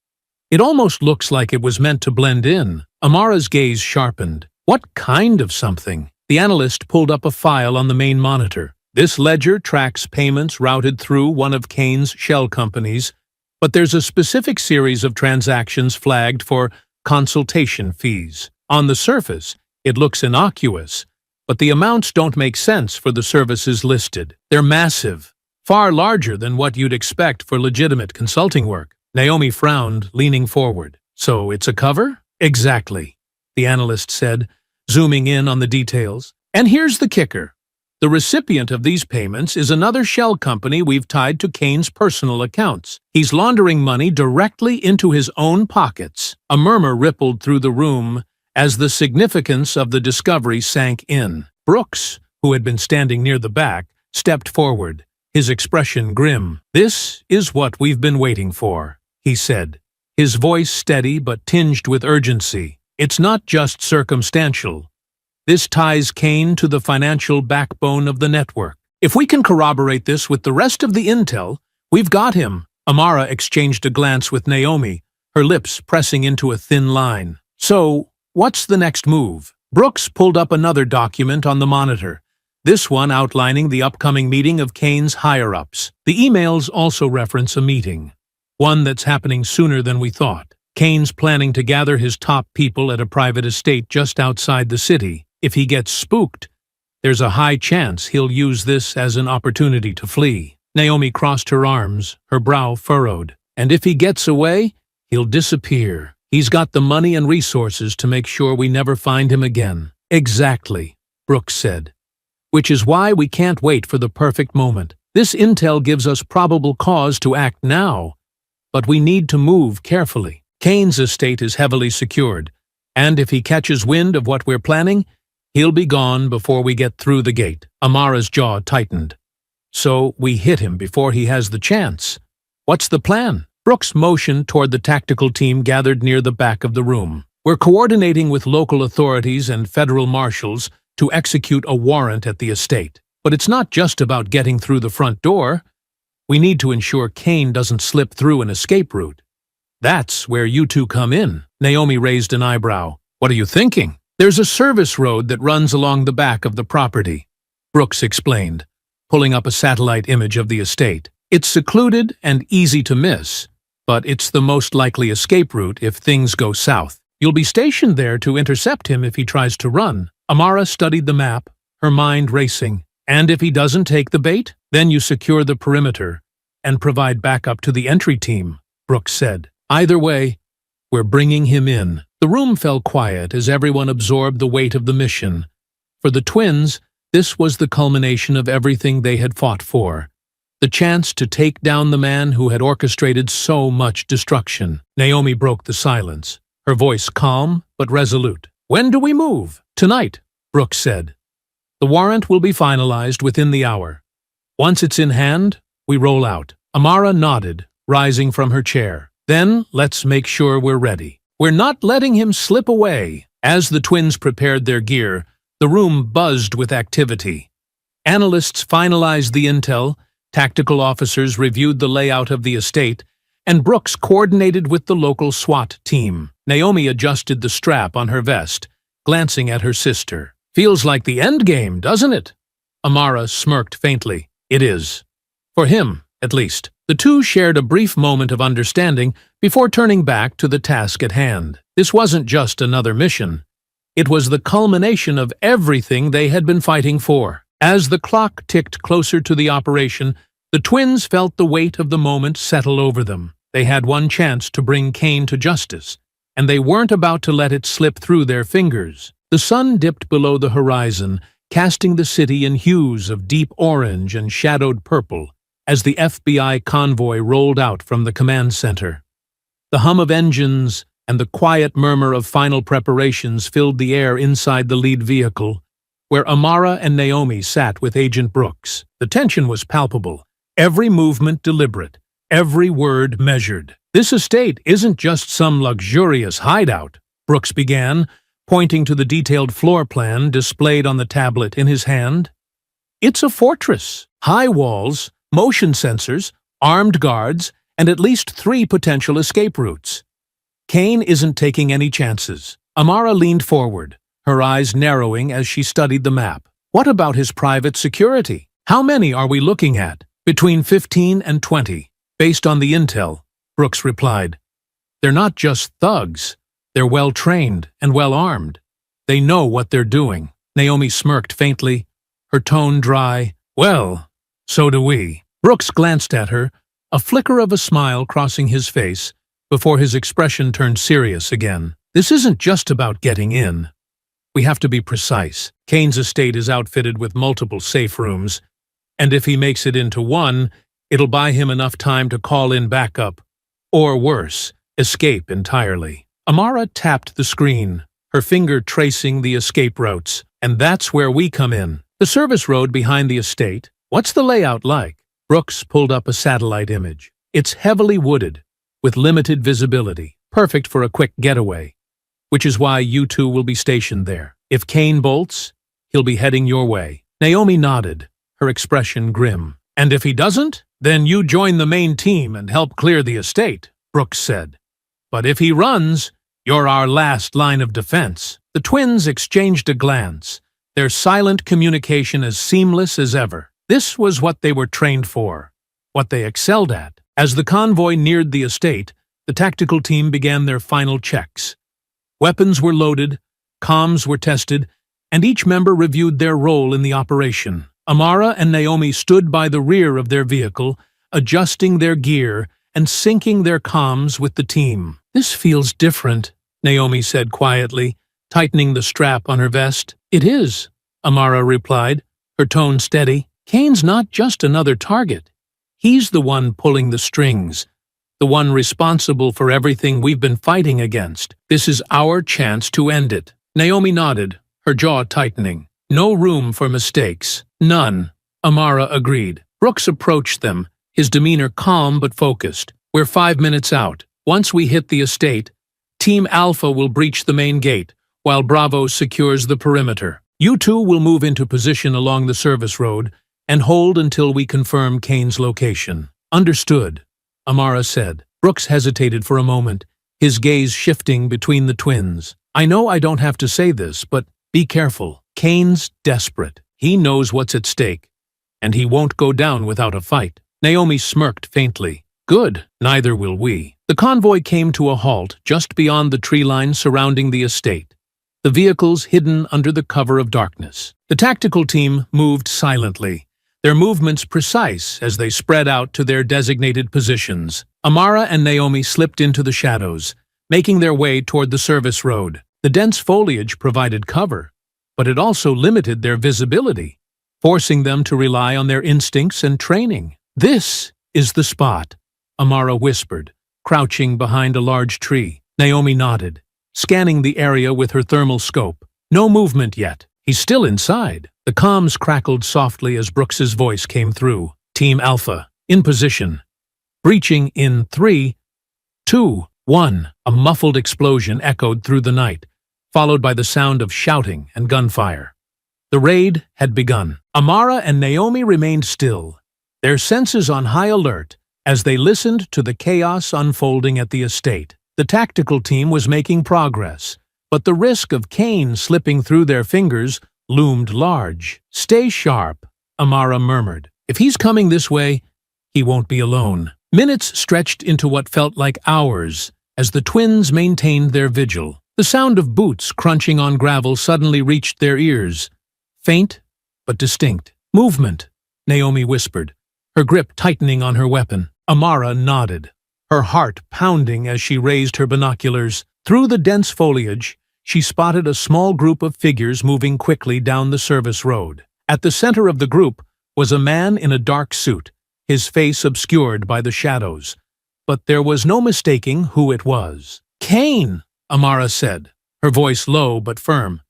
It almost looks like it was meant to blend in." Amara's gaze sharpened. "What kind of something?" The analyst pulled up a file on the main monitor. "This ledger tracks payments routed through one of Kane's shell companies, but there's a specific series of transactions flagged for consultation fees. On the surface, it looks innocuous, but the amounts don't make sense for the services listed. They're massive, far larger than what you'd expect for legitimate consulting work." Naomi frowned, leaning forward. "So it's a cover?" "Exactly," the analyst said, zooming in on the details. "And here's the kicker. The recipient of these payments is another shell company we've tied to Kane's personal accounts. He's laundering money directly into his own pockets." A murmur rippled through the room as the significance of the discovery sank in. Brooks, who had been standing near the back, stepped forward, his expression grim. "This is what we've been waiting for," he said, his voice steady but tinged with urgency. "It's not just circumstantial. This ties Kane to the financial backbone of the network. If we can corroborate this with the rest of the intel, we've got him." Amara exchanged a glance with Naomi, her lips pressing into a thin line. "So, what's the next move?" Brooks pulled up another document on the monitor, this one outlining the upcoming meeting of Kane's higher-ups. The emails also reference a meeting, one that's happening sooner than we thought. Kane's planning to gather his top people at a private estate just outside the city. If he gets spooked, there's a high chance he'll use this as an opportunity to flee. Naomi crossed her arms, her brow furrowed. "And if he gets away, he'll disappear. He's got the money and resources to make sure we never find him again." "Exactly," Brooks said. "Which is why we can't wait for the perfect moment. This intel gives us probable cause to act now, but we need to move carefully. Kane's estate is heavily secured, and if he catches wind of what we're planning, he'll be gone before we get through the gate." Amara's jaw tightened. "So we hit him before he has the chance. What's the plan?" Brooks motioned toward the tactical team gathered near the back of the room. "We're coordinating with local authorities and federal marshals to execute a warrant at the estate. But it's not just about getting through the front door. We need to ensure Kane doesn't slip through an escape route." "That's where you two come in." Naomi raised an eyebrow. "What are you thinking?" "There's a service road that runs along the back of the property," Brooks explained, pulling up a satellite image of the estate. "It's secluded and easy to miss, but it's the most likely escape route if things go south. You'll be stationed there to intercept him if he tries to run." Amara studied the map, her mind racing. "And if he doesn't take the bait, then you secure the perimeter and provide backup to the entry team," Brooks said. "Either way, we're bringing him in." The room fell quiet as everyone absorbed the weight of the mission. For the twins, this was the culmination of everything they had fought for. The chance to take down the man who had orchestrated so much destruction. Naomi broke the silence, her voice calm but resolute. "When do we move?" "Tonight," Brooks said. "The warrant will be finalized within the hour. Once it's in hand, we roll out." Amara nodded, rising from her chair. "Then let's make sure we're ready. We're not letting him slip away." As the twins prepared their gear, the room buzzed with activity. Analysts finalized the intel, tactical officers reviewed the layout of the estate, and Brooks coordinated with the local SWAT team. Naomi adjusted the strap on her vest, glancing at her sister. "Feels like the end game, doesn't it?" Amara smirked faintly. "It is. For him, at least." The two shared a brief moment of understanding before turning back to the task at hand. This wasn't just another mission. It was the culmination of everything they had been fighting for. As the clock ticked closer to the operation, the twins felt the weight of the moment settle over them. They had one chance to bring Cain to justice, and they weren't about to let it slip through their fingers. The sun dipped below the horizon, casting the city in hues of deep orange and shadowed purple as the FBI convoy rolled out from the command center. The hum of engines and the quiet murmur of final preparations filled the air inside the lead vehicle, where Amara and Naomi sat with Agent Brooks. The tension was palpable, every movement deliberate, every word measured. "This estate isn't just some luxurious hideout," Brooks began, pointing to the detailed floor plan displayed on the tablet in his hand. "It's a fortress. High walls, motion sensors, armed guards, and at least 3 potential escape routes. Cain isn't taking any chances." Amara leaned forward, her eyes narrowing as she studied the map. "What about his private security? How many are we looking at?" "Between 15 and 20, based on the intel," Brooks replied. "They're not just thugs. They're well-trained and well-armed. They know what they're doing." Naomi smirked faintly, her tone dry. "Well, so do we." Brooks glanced at her, a flicker of a smile crossing his face, before his expression turned serious again. "This isn't just about getting in. We have to be precise. Cain's estate is outfitted with multiple safe rooms, and if he makes it into one, it'll buy him enough time to call in backup, or worse, escape entirely." Amara tapped the screen, her finger tracing the escape routes. "And that's where we come in. The service road behind the estate. What's the layout like?" Brooks pulled up a satellite image. "It's heavily wooded, with limited visibility, perfect for a quick getaway, which is why you two will be stationed there. If Cain bolts, he'll be heading your way." Naomi nodded, her expression grim. "And if he doesn't, then you join the main team and help clear the estate," Brooks said. "But if he runs, you're our last line of defense." The twins exchanged a glance, their silent communication as seamless as ever. This was what they were trained for, what they excelled at. As the convoy neared the estate, the tactical team began their final checks. Weapons were loaded, comms were tested, and each member reviewed their role in the operation. Amara and Naomi stood by the rear of their vehicle, adjusting their gear and syncing their comms with the team. "This feels different," Naomi said quietly, tightening the strap on her vest. "It is," Amara replied, her tone steady. "Cain's not just another target. He's the one pulling the strings, the one responsible for everything we've been fighting against. This is our chance to end it." Naomi nodded, her jaw tightening. "No room for mistakes." "None," Amara agreed. Brooks approached them, his demeanor calm but focused. "We're 5 minutes out. Once we hit the estate, Team Alpha will breach the main gate, while Bravo secures the perimeter. You two will move into position along the service road and hold until we confirm Cain's location." "Understood," Amara said. Brooks hesitated for a moment, his gaze shifting between the twins. "I know I don't have to say this, but be careful. Cain's desperate. He knows what's at stake, and he won't go down without a fight." Naomi smirked faintly. "Good, neither will we." The convoy came to a halt just beyond the tree line surrounding the estate, the vehicles hidden under the cover of darkness. The tactical team moved silently, their movements precise as they spread out to their designated positions. Amara and Naomi slipped into the shadows, making their way toward the service road. The dense foliage provided cover, but it also limited their visibility, forcing them to rely on their instincts and training. "This is the spot," Amara whispered, crouching behind a large tree. Naomi nodded, scanning the area with her thermal scope. "No movement yet. He's still inside." The comms crackled softly as Brooks's voice came through. "Team Alpha, in position. Breaching in 3, 2, 1. A muffled explosion echoed through the night, followed by the sound of shouting and gunfire. The raid had begun. Amara and Naomi remained still, their senses on high alert as they listened to the chaos unfolding at the estate. The tactical team was making progress, but the risk of Cain slipping through their fingers loomed large. "Stay sharp," Amara murmured. "If he's coming this way, he won't be alone." Minutes stretched into what felt like hours as the twins maintained their vigil. The sound of boots crunching on gravel suddenly reached their ears. Faint, but distinct. Movement, Naomi whispered, her grip tightening on her weapon. Amara nodded, her heart pounding as she raised her binoculars. Through the dense foliage, she spotted a small group of figures moving quickly down the service road. At the center of the group was a man in a dark suit, his face obscured by the shadows. But there was no mistaking who it was. "Kane!" Amara said, her voice low but firm.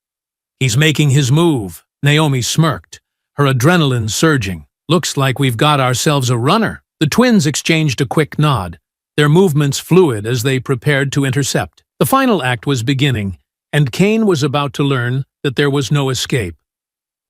"He's making his move." Naomi smirked, her adrenaline surging. "Looks like we've got ourselves a runner." The twins exchanged a quick nod, their movements fluid as they prepared to intercept. The final act was beginning, and Kane was about to learn that there was no escape.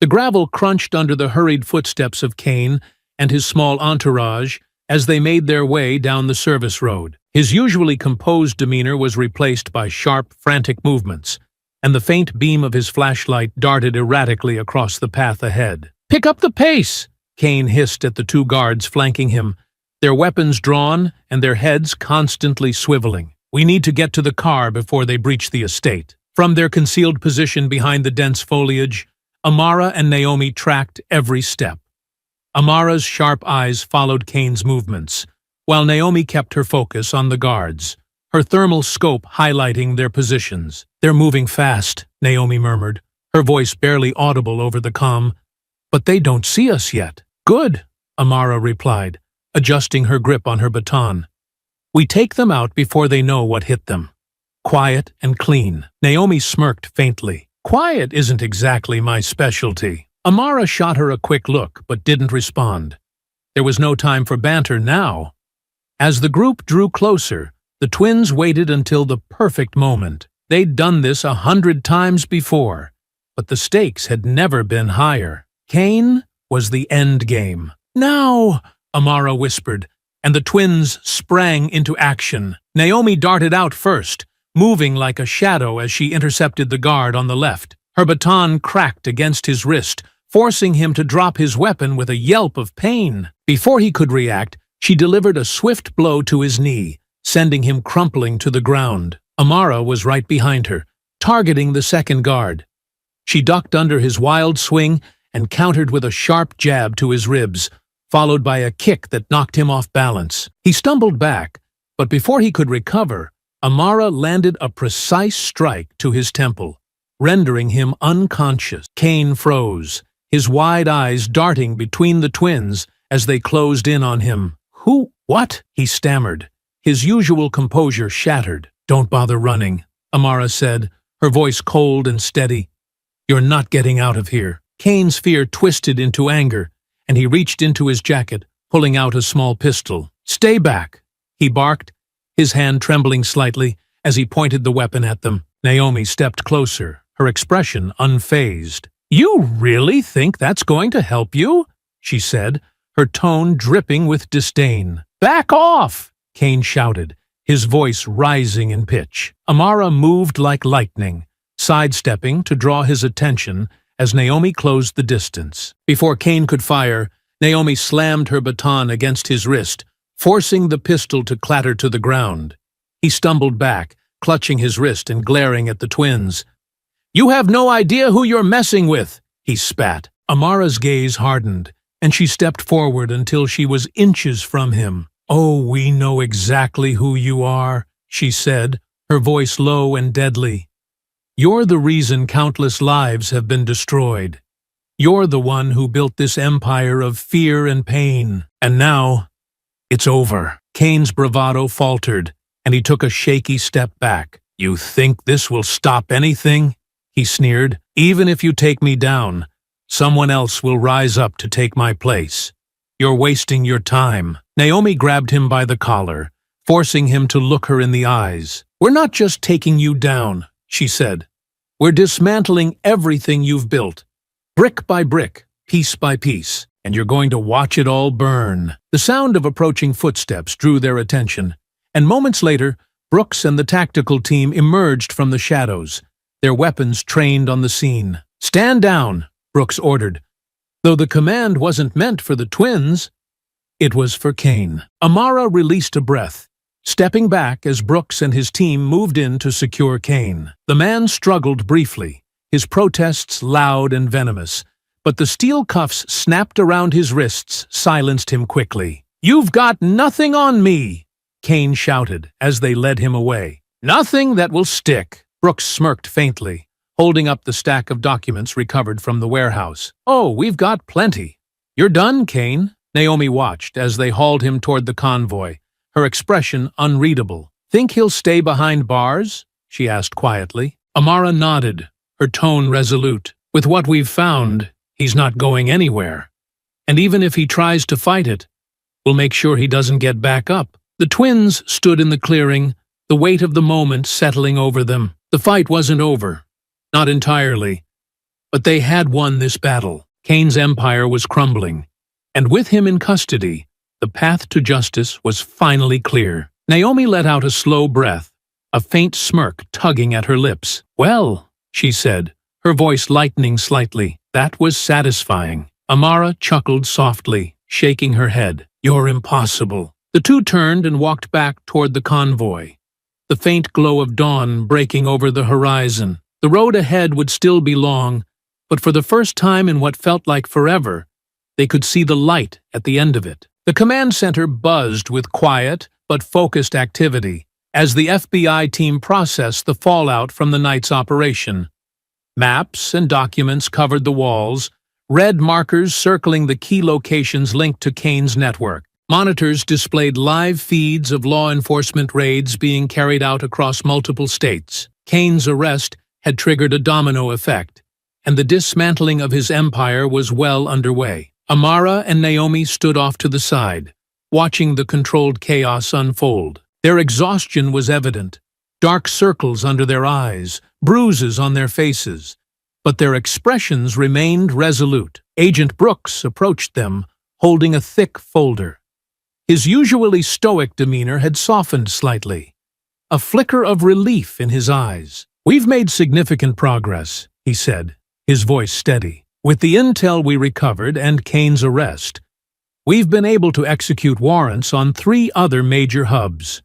The gravel crunched under the hurried footsteps of Kane and his small entourage as they made their way down the service road. His usually composed demeanor was replaced by sharp, frantic movements, and the faint beam of his flashlight darted erratically across the path ahead. "Pick up the pace!" Kane hissed at the two guards flanking him, their weapons drawn and their heads constantly swiveling. "We need to get to the car before they breach the estate." From their concealed position behind the dense foliage, Amara and Naomi tracked every step. Amara's sharp eyes followed Kane's movements, while Naomi kept her focus on the guards, her thermal scope highlighting their positions. "They're moving fast," Naomi murmured, her voice barely audible over the comm. "But they don't see us yet." "Good," Amara replied, adjusting her grip on her baton. "We take them out before they know what hit them. Quiet and clean." Naomi smirked faintly. "Quiet isn't exactly my specialty." Amara shot her a quick look, but didn't respond. There was no time for banter now. As the group drew closer, the twins waited until the perfect moment. They'd done this 100 times before, but the stakes had never been higher. Kane was the end game. "Now!" Amara whispered, and the twins sprang into action. Naomi darted out first, moving like a shadow as she intercepted the guard on the left. Her baton cracked against his wrist, forcing him to drop his weapon with a yelp of pain. Before he could react, she delivered a swift blow to his knee, sending him crumpling to the ground. Amara was right behind her, targeting the second guard. She ducked under his wild swing and countered with a sharp jab to his ribs, followed by a kick that knocked him off balance. He stumbled back, but before he could recover, Amara landed a precise strike to his temple, rendering him unconscious. Kane froze, his wide eyes darting between the twins as they closed in on him. What?" he stammered, his usual composure shattered. "Don't bother running," Amara said, her voice cold and steady. "You're not getting out of here." Kane's fear twisted into anger, and he reached into his jacket, pulling out a small pistol. "Stay back," he barked, his hand trembling slightly as he pointed the weapon at them. Naomi stepped closer, her expression unfazed. "You really think that's going to help you?" she said, her tone dripping with disdain. "Back off!" Kane shouted, his voice rising in pitch. Amara moved like lightning, sidestepping to draw his attention as Naomi closed the distance. Before Kane could fire, Naomi slammed her baton against his wrist, forcing the pistol to clatter to the ground. He stumbled back, clutching his wrist and glaring at the twins. "You have no idea who you're messing with," he spat. Amara's gaze hardened, and she stepped forward until she was inches from him. "Oh, we know exactly who you are," she said, her voice low and deadly. "You're the reason countless lives have been destroyed. You're the one who built this empire of fear and pain. And now, it's over." Kane's bravado faltered, and he took a shaky step back. "You think this will stop anything?" he sneered. "Even if you take me down, someone else will rise up to take my place. You're wasting your time." Naomi grabbed him by the collar, forcing him to look her in the eyes. "We're not just taking you down," she said. "We're dismantling everything you've built, brick by brick, piece by piece, and you're going to watch it all burn." The sound of approaching footsteps drew their attention, and moments later, Brooks and the tactical team emerged from the shadows, their weapons trained on the scene. "Stand down," Brooks ordered, though the command wasn't meant for the twins. It was for Kane. Amara released a breath, stepping back as Brooks and his team moved in to secure Kane. The man struggled briefly, his protests loud and venomous, but the steel cuffs snapped around his wrists silenced him quickly. "You've got nothing on me!" Kane shouted as they led him away. "Nothing that will stick." Brooks smirked faintly, holding up the stack of documents recovered from the warehouse. "Oh, we've got plenty." "You're done, Kane?" Naomi watched as they hauled him toward the convoy, her expression unreadable. "Think he'll stay behind bars?" she asked quietly. Amara nodded, her tone resolute. "With what we've found, he's not going anywhere. And even if he tries to fight it, we'll make sure he doesn't get back up." The twins stood in the clearing, the weight of the moment settling over them. The fight wasn't over. Not entirely. But they had won this battle. Kane's empire was crumbling. And with him in custody, the path to justice was finally clear. Naomi let out a slow breath, a faint smirk tugging at her lips. "Well," she said, her voice lightening slightly, "that was satisfying." Amara chuckled softly, shaking her head. "You're impossible." The two turned and walked back toward the convoy, the faint glow of dawn breaking over the horizon. The road ahead would still be long, but for the first time in what felt like forever, they could see the light at the end of it. The command center buzzed with quiet but focused activity as the FBI team processed the fallout from the night's operation. Maps and documents covered the walls, red markers circling the key locations linked to Kane's network. Monitors displayed live feeds of law enforcement raids being carried out across multiple states. Kane's arrest had triggered a domino effect, and the dismantling of his empire was well underway. Amara and Naomi stood off to the side, watching the controlled chaos unfold. Their exhaustion was evident, dark circles under their eyes, bruises on their faces, but their expressions remained resolute. Agent Brooks approached them, holding a thick folder. His usually stoic demeanor had softened slightly, a flicker of relief in his eyes. "We've made significant progress," he said, his voice steady. "With the intel we recovered and Kane's arrest, we've been able to execute warrants on 3 other major hubs.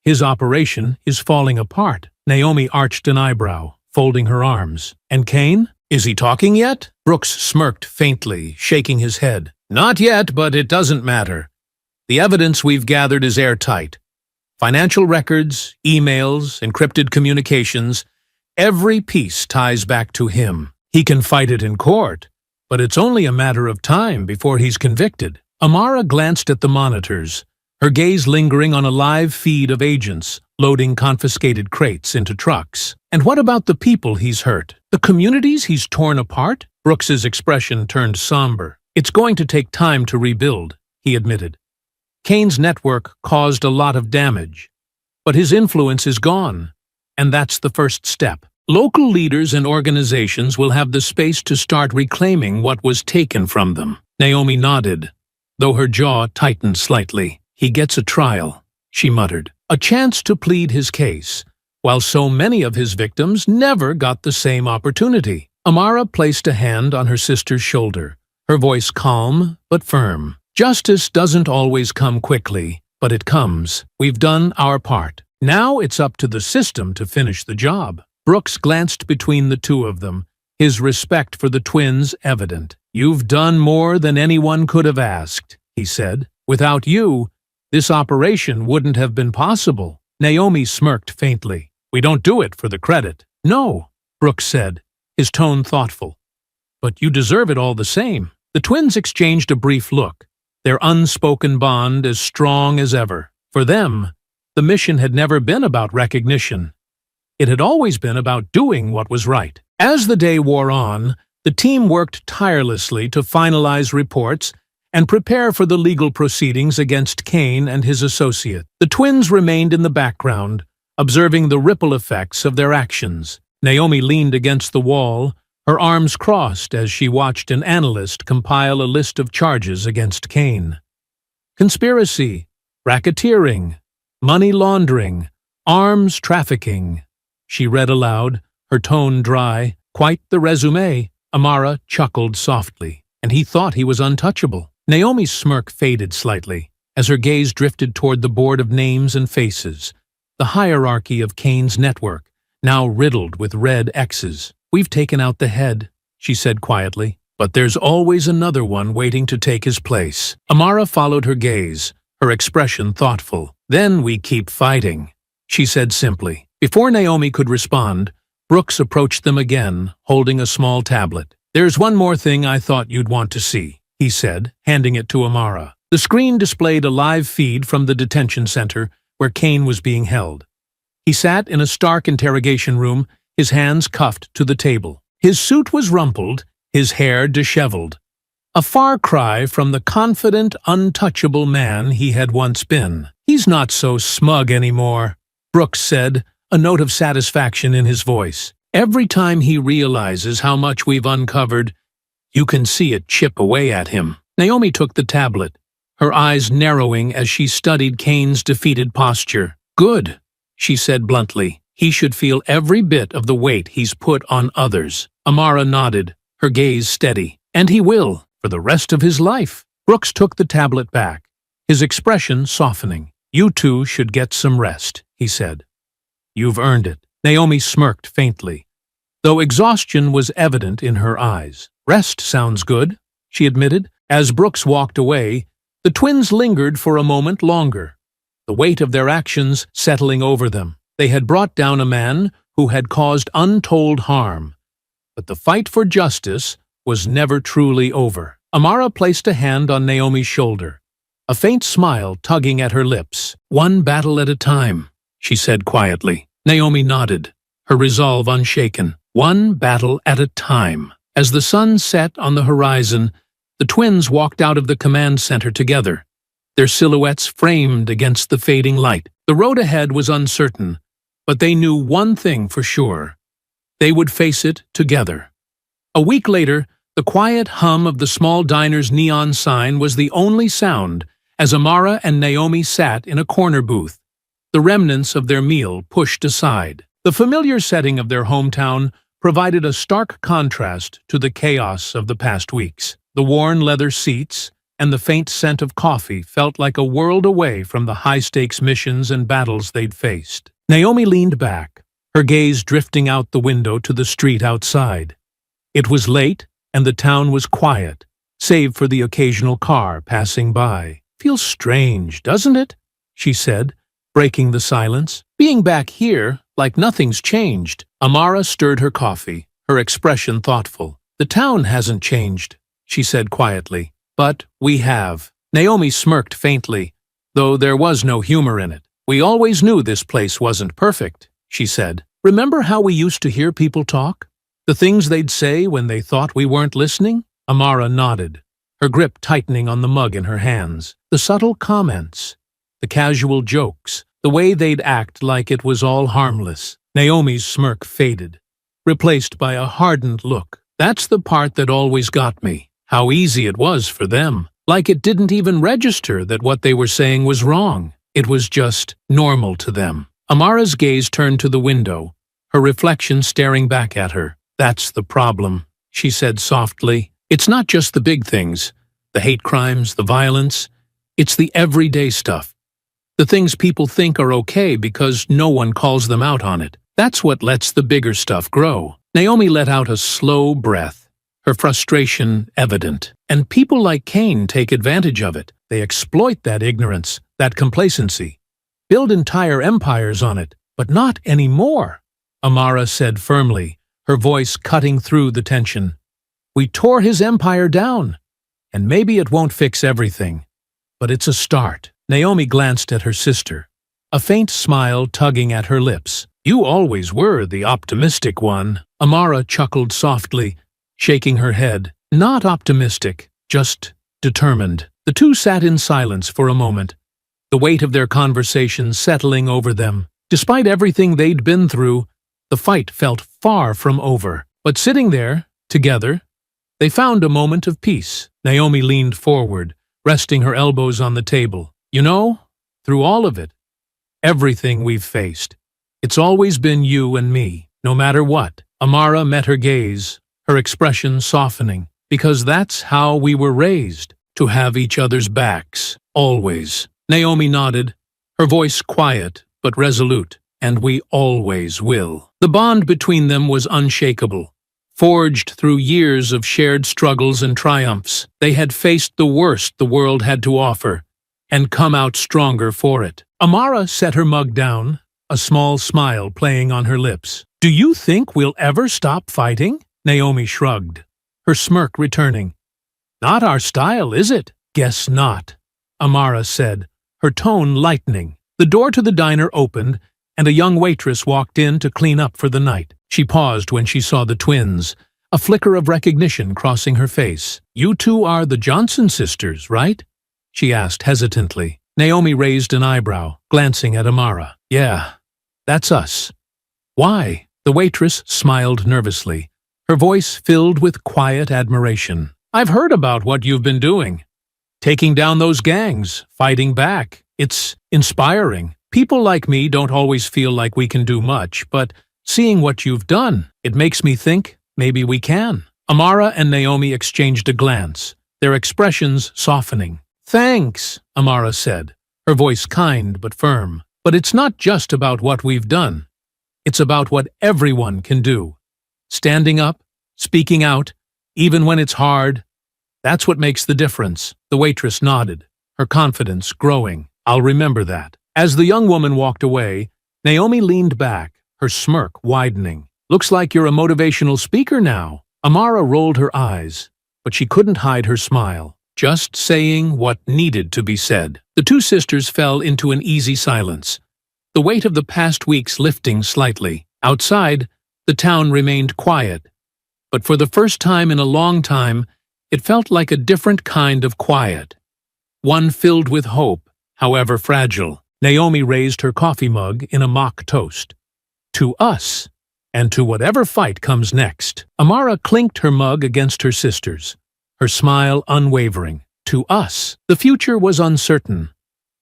His operation is falling apart." Naomi arched an eyebrow, folding her arms. "And Kane? Is he talking yet?" Brooks smirked faintly, shaking his head. "Not yet, but it doesn't matter. The evidence we've gathered is airtight. Financial records, emails, encrypted communications, every piece ties back to him. He can fight it in court, but it's only a matter of time before he's convicted." Amara glanced at the monitors, her gaze lingering on a live feed of agents loading confiscated crates into trucks. "And what about the people he's hurt? The communities he's torn apart?" Brooks's expression turned somber. "It's going to take time to rebuild," he admitted. "Kane's network caused a lot of damage, but his influence is gone, and that's the first step. Local leaders and organizations will have the space to start reclaiming what was taken from them." Naomi nodded, though her jaw tightened slightly. "He gets a trial," she muttered, "a chance to plead his case, while so many of his victims never got the same opportunity." Amara placed a hand on her sister's shoulder, her voice calm but firm. "Justice doesn't always come quickly, but it comes. We've done our part. Now it's up to the system to finish the job." Brooks glanced between the two of them, his respect for the twins evident. "You've done more than anyone could have asked," he said. "Without you, this operation wouldn't have been possible." Naomi smirked faintly. "We don't do it for the credit." "No," Brooks said, his tone thoughtful. "But you deserve it all the same." The twins exchanged a brief look, their unspoken bond as strong as ever. For them, the mission had never been about recognition. It had always been about doing what was right. As the day wore on, the team worked tirelessly to finalize reports and prepare for the legal proceedings against Kane and his associate. The twins remained in the background, observing the ripple effects of their actions. Naomi leaned against the wall, her arms crossed as she watched an analyst compile a list of charges against Kane. Conspiracy, racketeering, money laundering, arms trafficking. She read aloud, her tone dry. "Quite the resume." Amara chuckled softly, and he thought he was untouchable. Naomi's smirk faded slightly, as her gaze drifted toward the board of names and faces, the hierarchy of Cain's network, now riddled with red X's. "We've taken out the head," she said quietly, "but there's always another one waiting to take his place." Amara followed her gaze, her expression thoughtful. "Then we keep fighting," she said simply. Before Naomi could respond, Brooks approached them again, holding a small tablet. "There's one more thing I thought you'd want to see," he said, handing it to Amara. The screen displayed a live feed from the detention center where Cain was being held. He sat in a stark interrogation room, his hands cuffed to the table. His suit was rumpled, his hair disheveled. A far cry from the confident, untouchable man he had once been. "He's not so smug anymore," Brooks said, a note of satisfaction in his voice. "Every time he realizes how much we've uncovered, you can see it chip away at him." Naomi took the tablet, her eyes narrowing as she studied Cain's defeated posture. "Good," she said bluntly. "He should feel every bit of the weight he's put on others." Amara nodded, her gaze steady. "And he will, for the rest of his life." Brooks took the tablet back, his expression softening. "You two should get some rest," he said. "You've earned it." Naomi smirked faintly, though exhaustion was evident in her eyes. "Rest sounds good," she admitted. As Brooks walked away, the twins lingered for a moment longer, the weight of their actions settling over them. They had brought down a man who had caused untold harm, but the fight for justice was never truly over. Amara placed a hand on Naomi's shoulder, a faint smile tugging at her lips. "One battle at a time," she said quietly. Naomi nodded, her resolve unshaken. One battle at a time. As the sun set on the horizon, the twins walked out of the command center together, their silhouettes framed against the fading light. The road ahead was uncertain, but they knew one thing for sure. They would face it together. A week later, the quiet hum of the small diner's neon sign was the only sound as Amara and Naomi sat in a corner booth, the remnants of their meal pushed aside. The familiar setting of their hometown provided a stark contrast to the chaos of the past weeks. The worn leather seats and the faint scent of coffee felt like a world away from the high-stakes missions and battles they'd faced. Naomi leaned back, her gaze drifting out the window to the street outside. It was late, and the town was quiet, save for the occasional car passing by. "Feels strange, doesn't it?" she said, breaking the silence. "Being back here, like nothing's changed." Amara stirred her coffee, her expression thoughtful. "The town hasn't changed," she said quietly. "But we have." Naomi smirked faintly, though there was no humor in it. "We always knew this place wasn't perfect," she said. "Remember how we used to hear people talk? The things they'd say when they thought we weren't listening?" Amara nodded, her grip tightening on the mug in her hands. The subtle comments, the casual jokes, the way they'd act like it was all harmless. Naomi's smirk faded, replaced by a hardened look. "That's the part that always got me. How easy it was for them. Like it didn't even register that what they were saying was wrong. It was just normal to them." Amara's gaze turned to the window, her reflection staring back at her. "That's the problem," she said softly. "It's not just the big things, the hate crimes, the violence. It's the everyday stuff. The things people think are okay because no one calls them out on it. That's what lets the bigger stuff grow." Naomi let out a slow breath, her frustration evident. "And people like Cain take advantage of it. They exploit that ignorance, that complacency, build entire empires on it. But not anymore," Amara said firmly, her voice cutting through the tension. "We tore his empire down, and maybe it won't fix everything, but it's a start." Naomi glanced at her sister, a faint smile tugging at her lips. "You always were the optimistic one." Amara chuckled softly, shaking her head. "Not optimistic, just determined." The two sat in silence for a moment, the weight of their conversation settling over them. Despite everything they'd been through, the fight felt far from over. But sitting there, together, they found a moment of peace. Naomi leaned forward, resting her elbows on the table. "You know, through all of it, everything we've faced, it's always been you and me, no matter what." Amara met her gaze, her expression softening. "Because that's how we were raised, to have each other's backs, always." Naomi nodded, her voice quiet but resolute. "And we always will." The bond between them was unshakable. Forged through years of shared struggles and triumphs, they had faced the worst the world had to offer, and come out stronger for it. Amara set her mug down, a small smile playing on her lips. "Do you think we'll ever stop fighting?" Naomi shrugged, her smirk returning. "Not our style, is it?" "Guess not," Amara said, her tone lightening. The door to the diner opened, and a young waitress walked in to clean up for the night. She paused when she saw the twins, a flicker of recognition crossing her face. "You two are the Johnson sisters, right?" she asked hesitantly. Naomi raised an eyebrow, glancing at Amara. "Yeah, that's us." "Why?" The waitress smiled nervously, her voice filled with quiet admiration. "I've heard about what you've been doing. Taking down those gangs, fighting back. It's inspiring. People like me don't always feel like we can do much, but seeing what you've done, it makes me think maybe we can." Amara and Naomi exchanged a glance, their expressions softening. "Thanks," Amara said, her voice kind but firm. "But it's not just about what we've done. It's about what everyone can do. Standing up, speaking out, even when it's hard. That's what makes the difference." The waitress nodded, her confidence growing. "I'll remember that." As the young woman walked away, Naomi leaned back, her smirk widening. "Looks like you're a motivational speaker now." Amara rolled her eyes, but she couldn't hide her smile, just saying what needed to be said. The two sisters fell into an easy silence, the weight of the past weeks lifting slightly. Outside, the town remained quiet, but for the first time in a long time, it felt like a different kind of quiet, one filled with hope, however fragile. Naomi raised her coffee mug in a mock toast. "To us, and to whatever fight comes next." Amara clinked her mug against her sister's, her smile unwavering. "To us." The future was uncertain,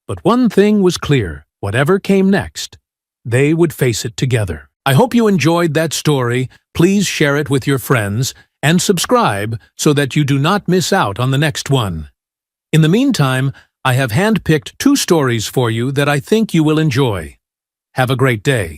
but one thing was clear: whatever came next, they would face it together. I hope you enjoyed that story. Please share it with your friends and subscribe so that you do not miss out on the next one. In the meantime, I have handpicked 2 stories for you that I think you will enjoy. Have a great day.